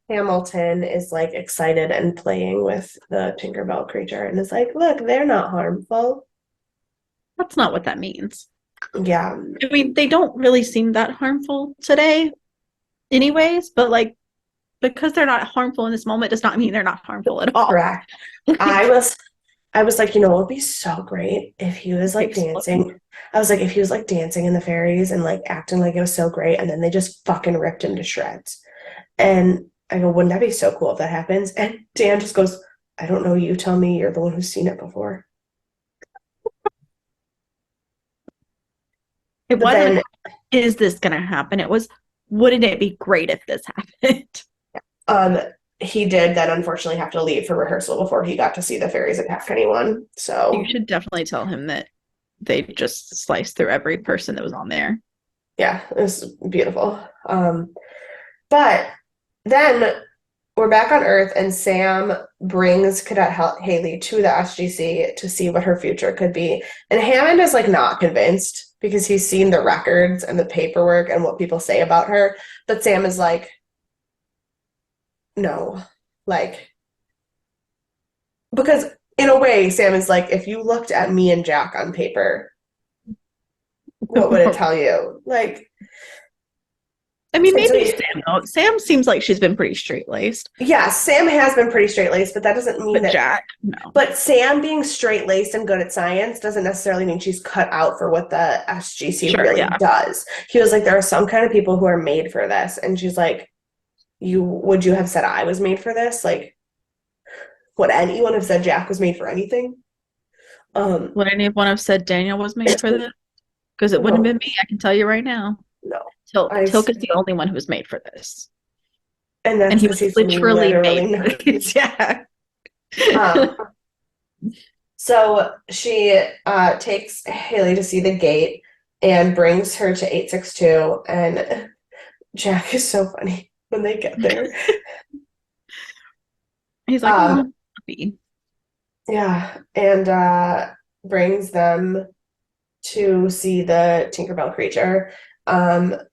Hamilton is like excited and playing with the Tinkerbell creature and is like, look, they're not harmful. That's not what that means. Yeah. I mean, they don't really seem that harmful today anyways, but like because they're not harmful in this moment does not mean they're not harmful at all. Correct. I was like, it would be so great if he was like dancing. I was like, if he was like dancing in the fairies and like acting like it was so great, and then they just fucking ripped him to shreds. And I go, wouldn't that be so cool if that happens? And Dan just goes, I don't know, you tell me, you're the one who's seen it before. It wasn't, is this going to happen? It was, wouldn't it be great if this happened? He did then unfortunately have to leave for rehearsal before he got to see the fairies attack anyone. So you should definitely tell him that they just sliced through every person that was on there. Yeah, it was beautiful. But then we're back on Earth, and Sam brings Cadet Haley to the SGC to see what her future could be. And Hammond is like not convinced because he's seen the records and the paperwork and what people say about her. But Sam is like, no, like, because in a way, Sam is like, if you looked at me and Jack on paper, what would it tell you? Like, I mean, maybe Sam, though. Sam seems like she's been pretty straight-laced. Yeah, Sam has been pretty straight-laced, but that doesn't mean that Jack, no. But Sam being straight-laced and good at science doesn't necessarily mean she's cut out for what the SGC does. He was like, there are some kind of people who are made for this. And she's like, would you have said I was made for this? Like, would anyone have said Jack was made for anything? Would anyone have said Daniel was made for this? Because it wouldn't have been me, I can tell you right now. No. Tilk is the only one who was made for this. And he was literally made for this. Yeah. So she takes Haley to see the gate and brings her to 862, and Jack is so funny when they get there. He's like, oh, happy. Yeah, and brings them to see the Tinkerbell creature,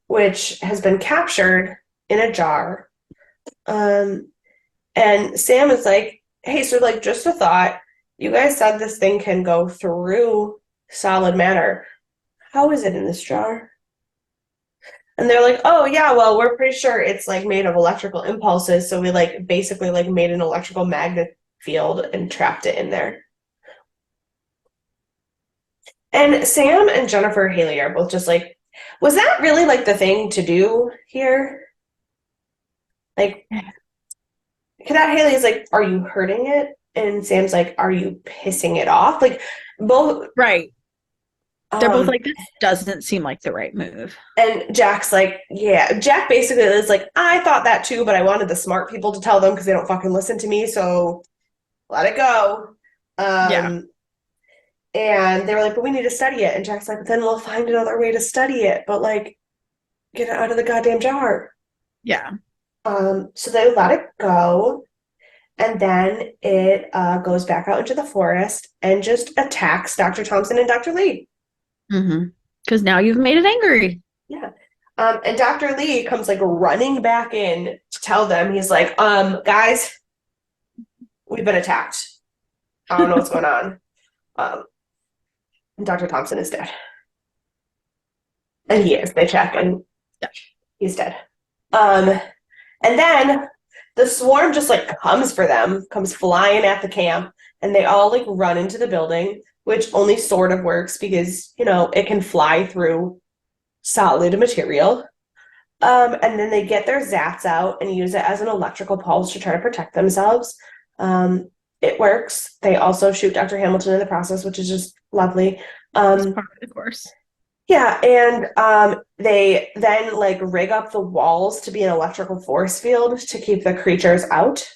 which has been captured in a jar. And Sam is like, hey, so like just a thought, you guys said this thing can go through solid matter. How is it in this jar? And they're like, oh yeah, well, we're pretty sure it's like made of electrical impulses, so we like basically like made an electrical magnet field and trapped it in there. And Sam and Jennifer Haley are both just like, was that really like the thing to do here? Like, Cadet Haley is like, are you hurting it? And Sam's like, are you pissing it off? Like, both. Right. They're both Um, like, this doesn't seem like the right move. and Jack's like, yeah. Jack basically is like, I thought that too, but I wanted the smart people to tell them because they don't fucking listen to me. So let it go. Yeah. And they were like, but we need to study it. And Jack's like, then we'll find another way to study it. But like, get it out of the goddamn jar. Yeah. So they let it go. And then it goes back out into the forest and just attacks Dr. Thompson and Dr. Lee. Mm-hmm. Because now you've made it angry. Yeah. And Dr. Lee comes like running back in to tell them, he's like, guys, we've been attacked. I don't know what's going on. And Dr. Thompson is dead. And he is. They check and Yeah. he's dead. And then the swarm just like comes for them, comes flying at the camp, and they all like run into the building, which only sort of works because, you know, it can fly through solid material. And then they get their zats out and use it as an electrical pulse to try to protect themselves. It works. They also shoot Dr. Hamilton in the process, which is just lovely. It's part of the course. Yeah, and they then like rig up the walls to be an electrical force field to keep the creatures out.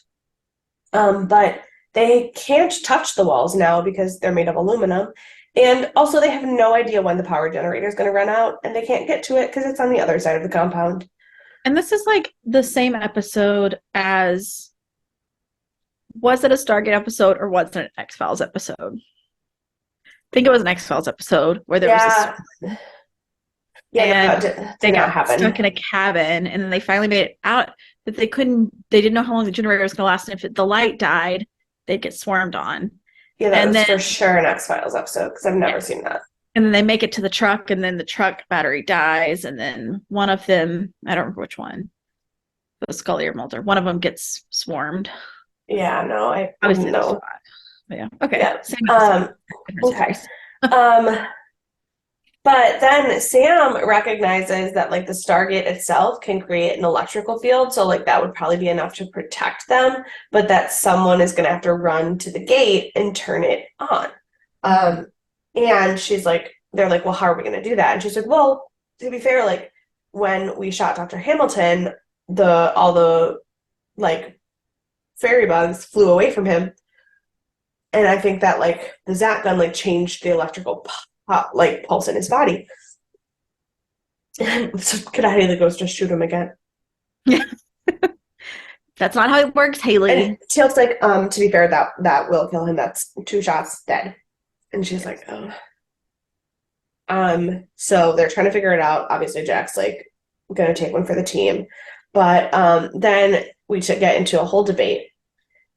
But they can't touch the walls now because they're made of aluminum. And also they have no idea when the power generator is going to run out, and they can't get to it because it's on the other side of the compound. And this is like the same episode as, was it a Stargate episode or was it an X-Files episode? I think it was an X-Files episode where there was this, and they got stuck in a cabin, and then they finally made it out, but they didn't know how long the generator was going to last, and if the light died, they'd get swarmed on. Yeah, that was for sure an X-Files episode because I've never seen that. And then they make it to the truck, and then the truck battery dies, and then one of them, I don't remember which one, the Scully or Mulder, one of them gets swarmed. Yeah, no, I Obviously know. Yeah. Okay. Yeah. Same episode, Okay. But then Sam recognizes that like the Stargate itself can create an electrical field, so like that would probably be enough to protect them, but that someone is going to have to run to the gate and turn it on. And she's like, they're like, well, how are we going to do that? And she's like, well, to be fair, like when we shot Dr. Hamilton, all the like fairy bugs flew away from him. And I think that like the Zat gun like changed the electrical pulse in his body. So Cadet Haley goes to shoot him again. Yeah. That's not how it works, Haley. And Teal'c's like, to be fair, that will kill him. That's 2 shots, dead. And she's like, oh. So they're trying to figure it out. Obviously, Jack's like gonna take one for the team. But then we get into a whole debate.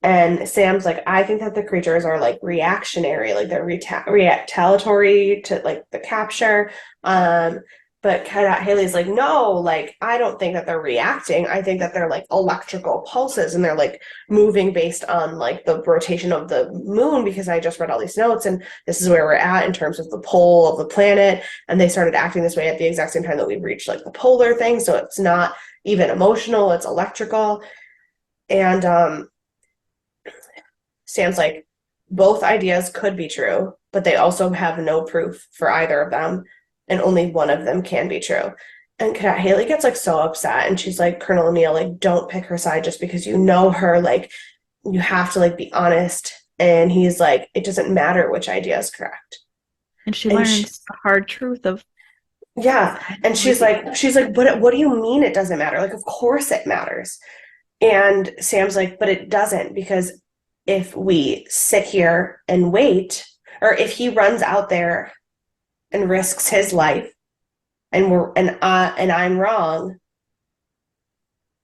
And Sam's like, I think that the creatures are like reactionary, like they're retaliatory to like the capture. But Cadet Haley's like, no, like I don't think that they're reacting. I think that they're like electrical pulses, and they're like moving based on like the rotation of the moon, because I just read all these notes and this is where we're at in terms of the pole of the planet. And they started acting this way at the exact same time that we've reached like the polar thing. So it's not even emotional, it's electrical. And Sam's like, both ideas could be true, but they also have no proof for either of them, and only one of them can be true. And Cadet Haley gets like so upset, and she's like, Colonel O'Neill, like, don't pick her side just because you know her. Like, you have to like be honest. And he's like, it doesn't matter which idea is correct. And she learns the hard truth of. Yeah. And she's like, but what do you mean it doesn't matter? Like, of course it matters. And Sam's like, but it doesn't, because if we sit here and wait, or if he runs out there and risks his life, and I'm wrong,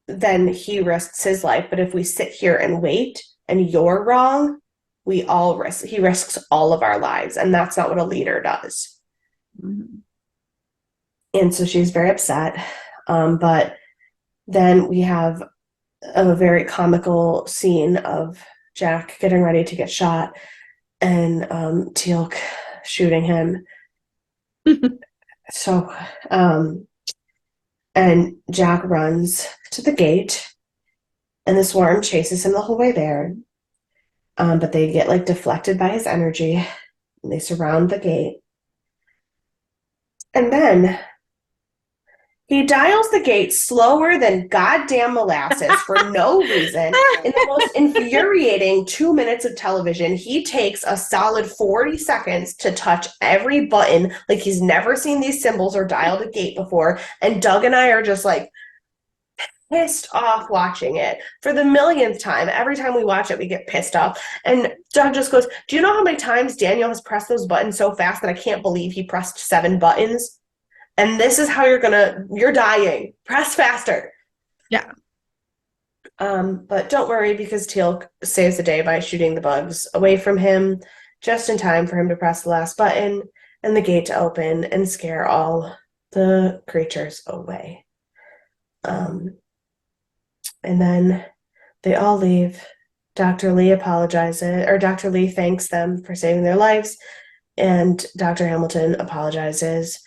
then he risks his life. But if we sit here and wait and you're wrong, he risks all of our lives, and that's not what a leader does. Mm-hmm. And so she's very upset. But then we have a very comical scene of Jack getting ready to get shot, and Teal'c shooting him. So, and Jack runs to the gate, and the swarm chases him the whole way there. But they get like deflected by his energy, and they surround the gate. And then he dials the gate slower than goddamn molasses for no reason. In the most infuriating 2 minutes of television, he takes a solid 40 seconds to touch every button like he's never seen these symbols or dialed a gate before. And Doug and I are just like pissed off watching it for the millionth time. Every time we watch it, we get pissed off. And Doug just goes, "Do you know how many times Daniel has pressed those buttons so fast that I can't believe he pressed 7 buttons? And this is how you're dying. Press faster." Yeah. But don't worry, because Teal'c saves the day by shooting the bugs away from him just in time for him to press the last button and the gate to open and scare all the creatures away. And then they all leave. Dr. Lee Dr. Lee thanks them for saving their lives, and Dr. Hamilton apologizes.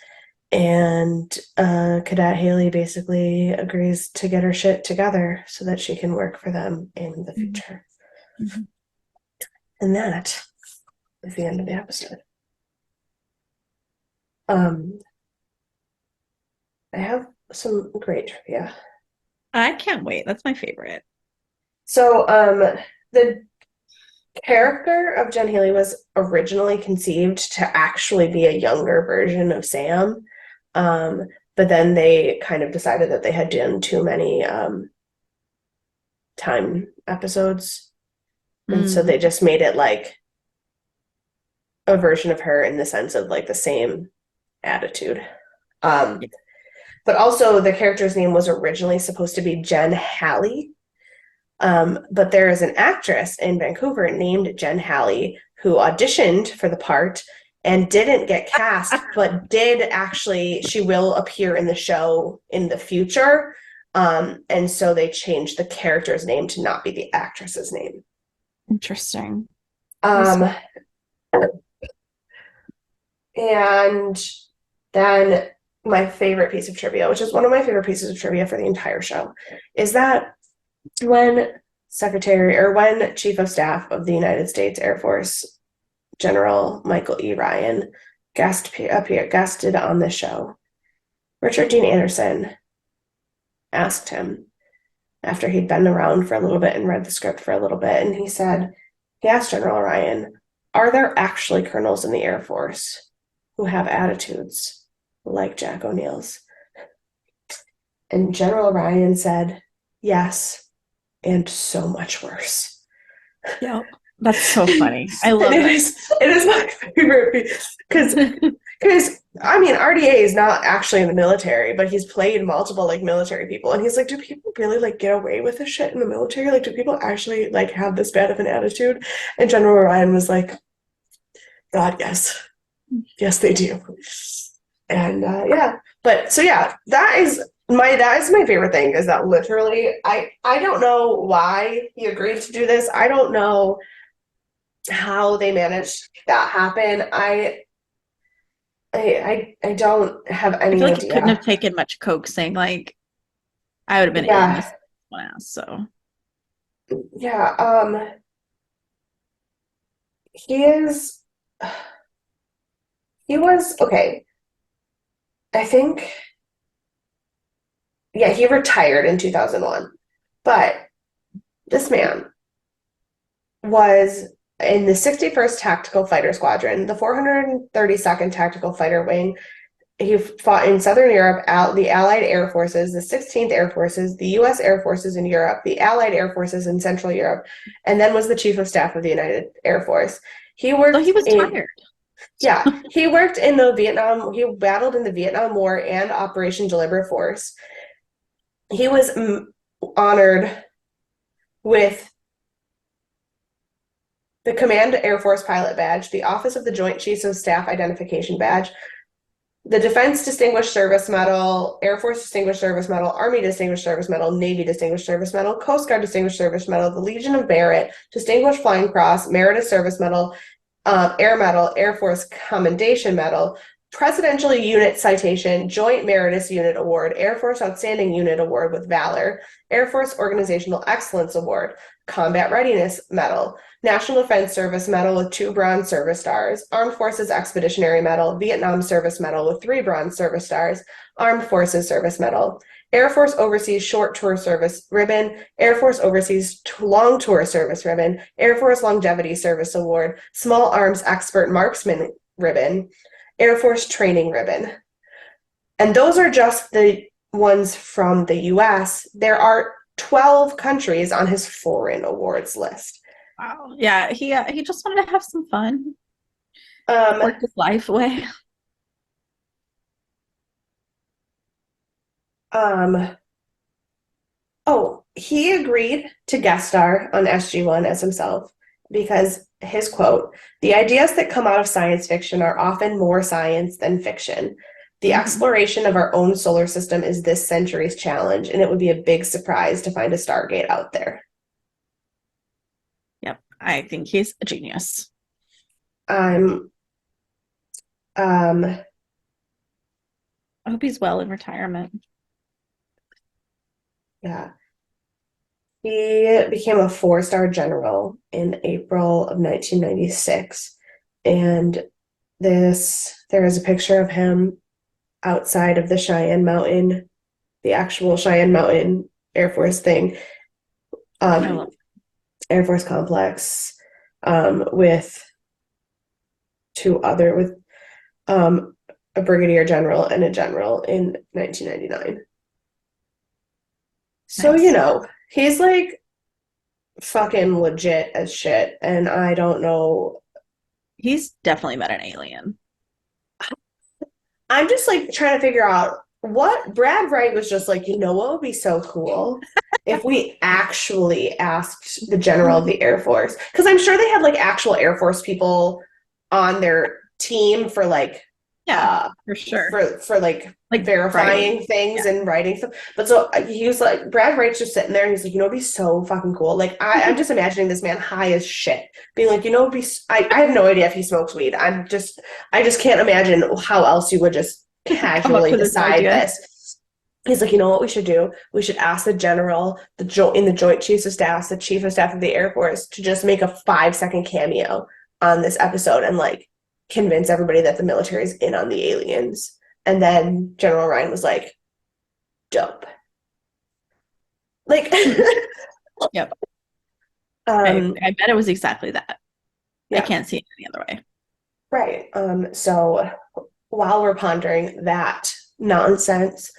And Cadet Haley basically agrees to get her shit together so that she can work for them in the future. Mm-hmm. And that is the end of the episode. I have some great trivia. I can't wait. That's my favorite. So the character of Jen Haley was originally conceived to actually be a younger version of Sam. But then they kind of decided that they had done too many time episodes. And so they just made it like a version of her in the sense of like the same attitude. But also the character's name was originally supposed to be Jen Halley. But there is an actress in Vancouver named Jen Halley who auditioned for the part and didn't get cast, but she will appear in the show in the future. And so they changed the character's name to not be the actress's name. Interesting. And then my favorite piece of trivia, which is one of my favorite pieces of trivia for the entire show, is that when Chief of Staff of the United States Air Force General Michael E. Ryan guested on the show, Richard Dean Anderson asked him after he'd been around for a little bit and read the script for a little bit, and he asked General Ryan, "Are there actually colonels in the Air Force who have attitudes like Jack O'Neill's?" And General Ryan said, "Yes, and so much worse." Yeah, that's so funny. I love it. It is my favorite because I mean, RDA is not actually in the military, but he's played multiple like military people, and he's like, "Do people really like get away with this shit in the military? Like, do people actually like have this bad of an attitude?" And General Ryan was like, "God, yes, they do." And that is my favorite thing, is that literally I don't know why he agreed to do this. I don't know how they managed that happen. I don't have any I feel like idea. it couldn't have taken much coaxing. Like, I would have been in this class. So yeah, he was okay. I think, yeah, he retired in 2001, but this man was in the 61st Tactical Fighter Squadron, the 432nd Tactical Fighter Wing. He fought in Southern Europe, the Allied Air Forces, the 16th Air Forces, the U.S. Air Forces in Europe, the Allied Air Forces in Central Europe, and then was the Chief of Staff of the United Air Force. He was tired. Yeah, he worked in he battled in the Vietnam War and Operation Deliver Force. He was honored with the Command Air Force Pilot Badge, the Office of the Joint Chiefs of Staff Identification Badge, the Defense Distinguished Service Medal, Air Force Distinguished Service Medal, Army Distinguished Service Medal, Navy Distinguished Service Medal, Coast Guard Distinguished Service Medal, the Legion of Merit, Distinguished Flying Cross, Meritorious Service Medal, Air Medal, Air Force Commendation Medal, Presidential Unit Citation, Joint Meritus Unit Award, Air Force Outstanding Unit Award with Valor, Air Force Organizational Excellence Award, Combat Readiness Medal, National Defense Service Medal with 2 Bronze Service Stars, Armed Forces Expeditionary Medal, Vietnam Service Medal with 3 Bronze Service Stars, Armed Forces Service Medal, Air Force Overseas Short Tour Service Ribbon, Air Force Overseas Long Tour Service Ribbon, Air Force Longevity Service Award, Small Arms Expert Marksman Ribbon, Air Force Training Ribbon. And those are just the ones from the US. There are 12 countries on his foreign awards list. Wow. Yeah, he just wanted to have some fun. Um, Work his life away. he agreed to guest star on SG-1 as himself because his quote, "The ideas that come out of science fiction are often more science than fiction. The exploration of our own solar system is this century's challenge, and it would be a big surprise to find a Stargate out there." Yep, I think he's a genius. Um, I hope he's well in retirement. yeah. He became a 4-star general in April of 1996. And there is a picture of him outside of the Cheyenne Mountain, the actual Cheyenne Mountain Air Force thing, Air Force complex, with a brigadier general and a general in 1999. So, Nice. he's like fucking legit as shit. And I don't know. He's definitely met an alien. I'm just like trying to figure out what Brad Wright was just like, what would be so cool if we actually asked the general of the Air Force? Because I'm sure they had like actual Air Force people on their team for like For sure. for like verifying writing. things and writing stuff. But so he was like, Brad Wright's just sitting there and he's like, it'd be so fucking cool. Like I'm just imagining this man high as shit being like, it'd be. I have no idea if he smokes weed. I just can't imagine how else you would just casually decide this. He's like, what we should do? We should ask the general, in the Joint Chiefs of Staff, the Chief of Staff of the Air Force, to just make a 5-second cameo on this episode and like convince everybody that the military is in on the aliens. And then General Ryan was like, dope. Like, Yep. I bet it was exactly that. Yeah. I can't see it any other way. Right. So while we're pondering that nonsense,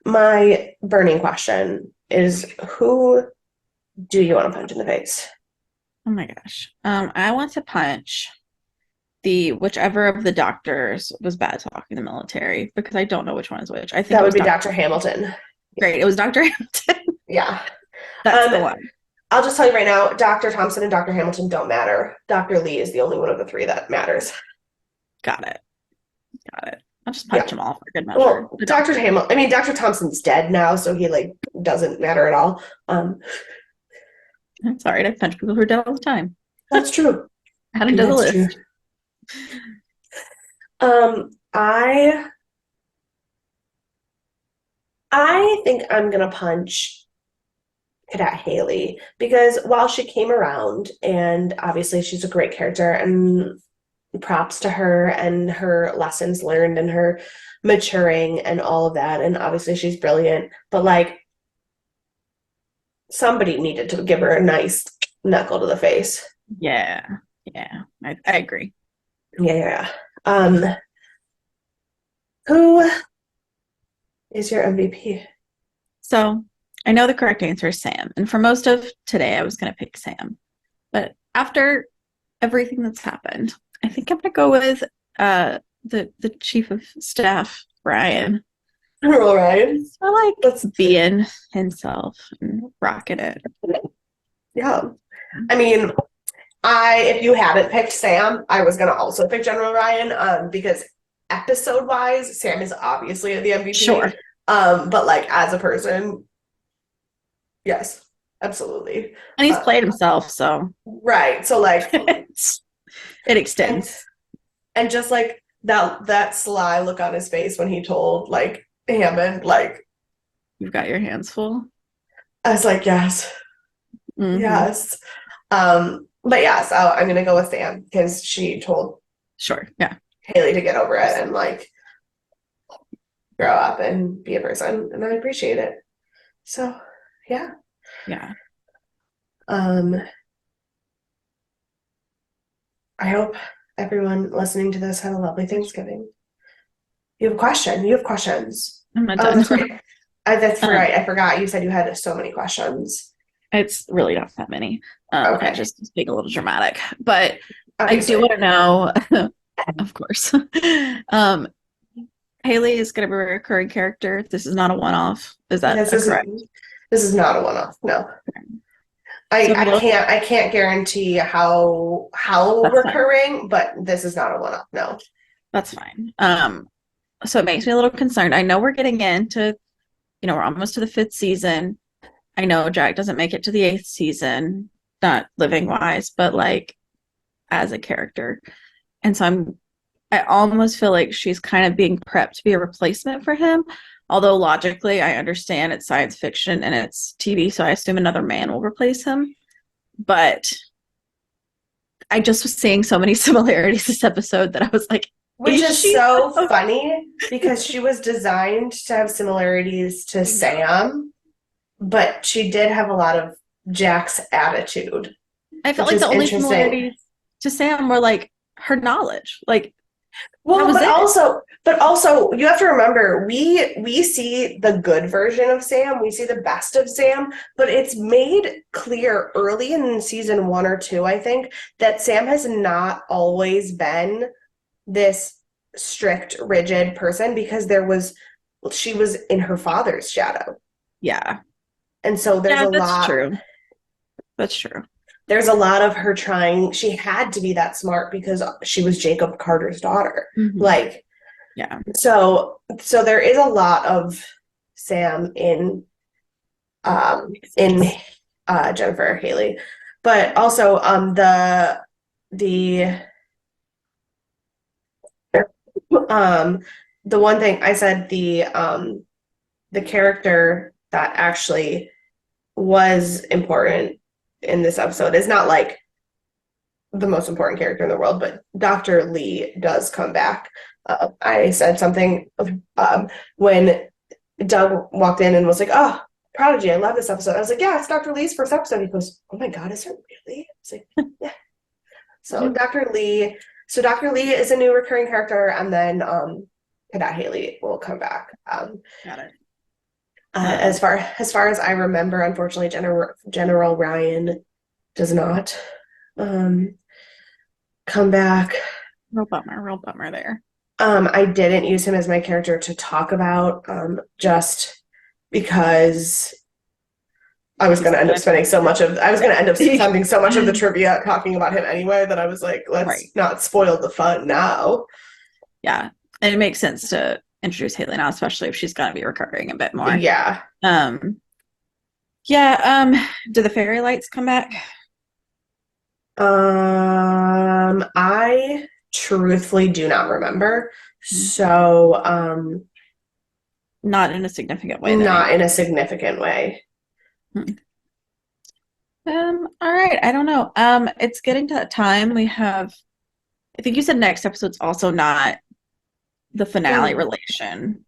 my burning question is, who do you want to punch in the face? Oh my gosh. I want to punch whichever of the doctors was bad talking the military, because I don't know which one is which. I think that it would was be Dr. Hamilton. Great. It was Dr. Hamilton. Yeah. That's the one. I'll just tell you right now, Dr. Thompson and Dr. Hamilton don't matter. Dr. Lee is the only one of the 3 that matters. Got it. I'll just punch them all for good measure. Well, Dr. Thompson's dead now, so he like doesn't matter at all. I'm sorry, I punch people who are dead all the time. That's true. Add him to the list. I think I'm gonna punch Cadet Haley, because while she came around and obviously she's a great character and props to her and her lessons learned and her maturing and all of that, and obviously she's brilliant, but like somebody needed to give her a nice knuckle to the face. Yeah, I agree. Yeah. Who is your MVP? So I know the correct answer is Sam, and for most of today I was going to pick Sam, but after everything that's happened, I think I'm going to go with the Chief of Staff, Ryan. All right. So like, let's being himself and rocking it. Yeah. I mean, if you hadn't picked Sam, I was gonna also pick General Ryan, because episode wise, Sam is obviously the MVP. Sure. But like as a person, yes, absolutely. And he's played himself, so right. So like it extends. And just like that sly look on his face when he told like Hammond, like, You've got your hands full. I was like, yes, Mhm. yes. But yeah, so I'm gonna go with Sam because she told Sure. Yeah. Haley to get over it and like grow up and be a person, and I appreciate it. So yeah. Yeah. Um, I hope everyone listening to this had a lovely Thanksgiving. You have a question. You have questions. I'm not Oh, done. that's right. That's Um, right. I forgot. You said you had so many questions. It's really not that many. I Okay. just was being a little dramatic, but I do Obviously. want to know, of course. Um, Haley is going to be a recurring character. This is not a one-off. Is that This a is correct? this is not a one-off. No. So I, if you I look, can't I can't guarantee how that's fine. recurring, but this is not a one-off. No. That's fine. So it makes me a little concerned. I know we're getting into, we're almost to the fifth season. I know Jack doesn't make it to the eighth season, not living wise, but like as a character. And so I almost feel like she's kind of being prepped to be a replacement for him. Although logically, I understand it's science fiction and it's TV, so I assume another man will replace him. But I just was seeing so many similarities this episode that I was like, Which is she so funny because she was designed to have similarities to Sam, but she did have a lot of Jack's attitude, I felt which like is the only interesting. similarities to Sam were like her knowledge. Like that Well, was it. but also you have to remember we see the good version of Sam, we see the best of Sam, but it's made clear early in season 1 or 2, I think, that Sam has not always been this strict, rigid person because she was in her father's shadow. Yeah. And so Yeah, that's true. That's true. there's a lot of her trying, she had to be that smart because she was Jacob Carter's daughter. Mhm. Like, Yeah. so there is a lot of Sam in Jennifer Haley. But also the the one thing I said, the character that actually was important in this episode is not like the most important character in the world, but Dr. Lee does come back. I said something when Doug walked in and was like, "Oh, Prodigy, I love this episode." I was like, "Yeah, it's Dr. Lee's first episode." He goes, "Oh my God, is it really?" I was like, "Yeah." So Dr. Lee is a new recurring character, and then Cadet Haley will come back. Got it. As far as I remember, unfortunately, General Ryan does not come back. Real bummer there. I didn't use him as my character to talk about, just because I was going to end up spending so much of the trivia talking about him anyway that I was like, let's not spoil the fun now. Yeah, and it makes sense to introduce Haley now, especially if she's going to be recurring a bit more. Yeah. Do the fairy lights come back? I truthfully do not remember. So, not in a significant way. Not in a significant way. All right. I don't know. It's getting to that time. We have, I think you said next episode's also not the finale relation.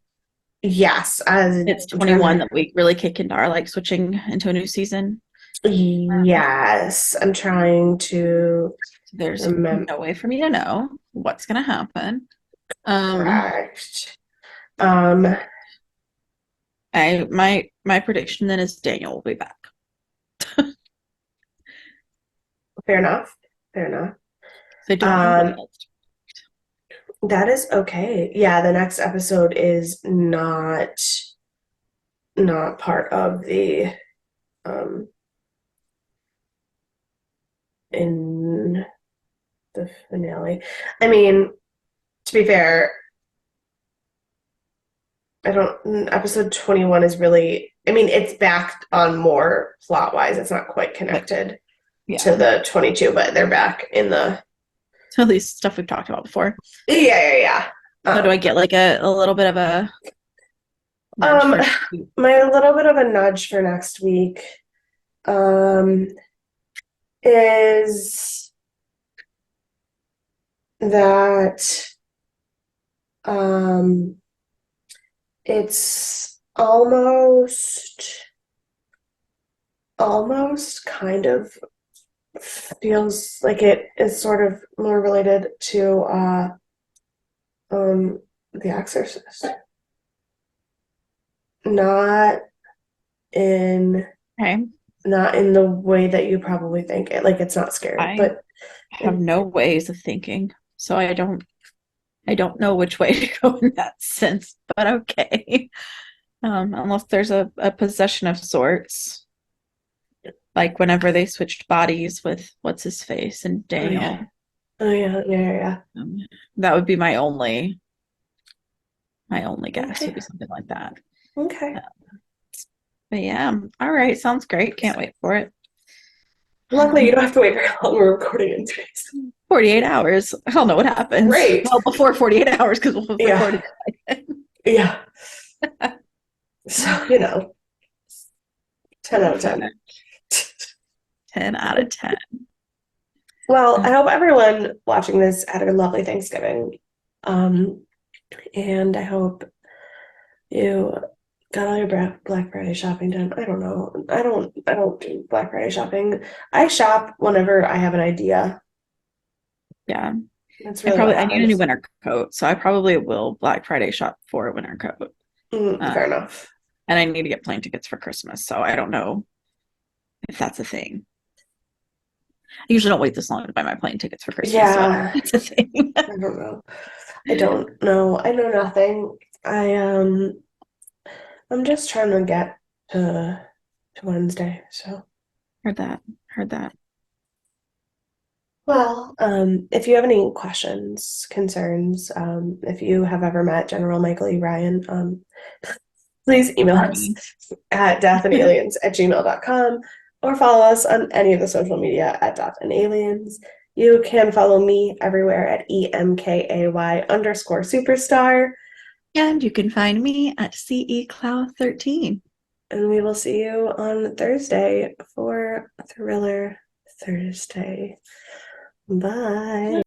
Yes. It's 21 that we really kick into our like switching into a new season. Yes. I'm trying to There's no way for me to know what's gonna happen. Correct. My prediction then is Daniel will be back. Fair enough. Fair enough. So I don't know that is okay. Yeah, the next episode is not part of the in the finale. I mean, to be fair, episode 21 is really, I mean, it's backed on more plot wise. It's not quite connected to the 22, but they're back in the So at least stuff we've talked about before. Yeah. So do I get like a little bit of a nudge Um, for my little bit of a nudge for next week, is that, it's almost kind of feels like it is sort of more related to The Exorcist. Not in okay. not in the way that you probably think it. Like it's not scary, I but have no ways of thinking, so I don't know which way to go in that sense, but okay. Unless there's a possession of sorts, like whenever they switched bodies with what's his face and oh yeah. Daniel. Oh yeah. Um, that would be my only guess Okay. would be something like that. Okay. But yeah, all right, sounds great. Can't wait for it. Luckily, you don't have to wait very long. We're recording in 2 days. 48 hours. I'll know what happens. Great. Well, before 48 hours because we'll have Yeah. recorded it. Yeah. So, 10 out of 10. 10 out of 10. Well, I hope everyone watching this had a lovely Thanksgiving. And I hope you got all your Black Friday shopping done. I don't know. I don't do Black Friday shopping. I shop whenever I have an idea. Yeah. That's really what I need a new happens. winter coat, so I probably will Black Friday shop for a winter coat. Fair enough. And I need to get plane tickets for Christmas, so I don't know if that's a thing. I usually don't wait this long to buy my plane tickets for Christmas, so Yeah. it's a thing. I don't know. I don't know. I know nothing. I'm just trying to get to Wednesday. So, Heard that. Heard that. well, if you have any questions, concerns, if you have ever met General Michael E. Ryan, please email us at deathandaliens@gmail.com or follow us on any of the social media at deathandaliens. You can follow me everywhere at EMKAY_superstar. And you can find me at CECloud13. And we will see you on Thursday for Thriller Thursday. Bye.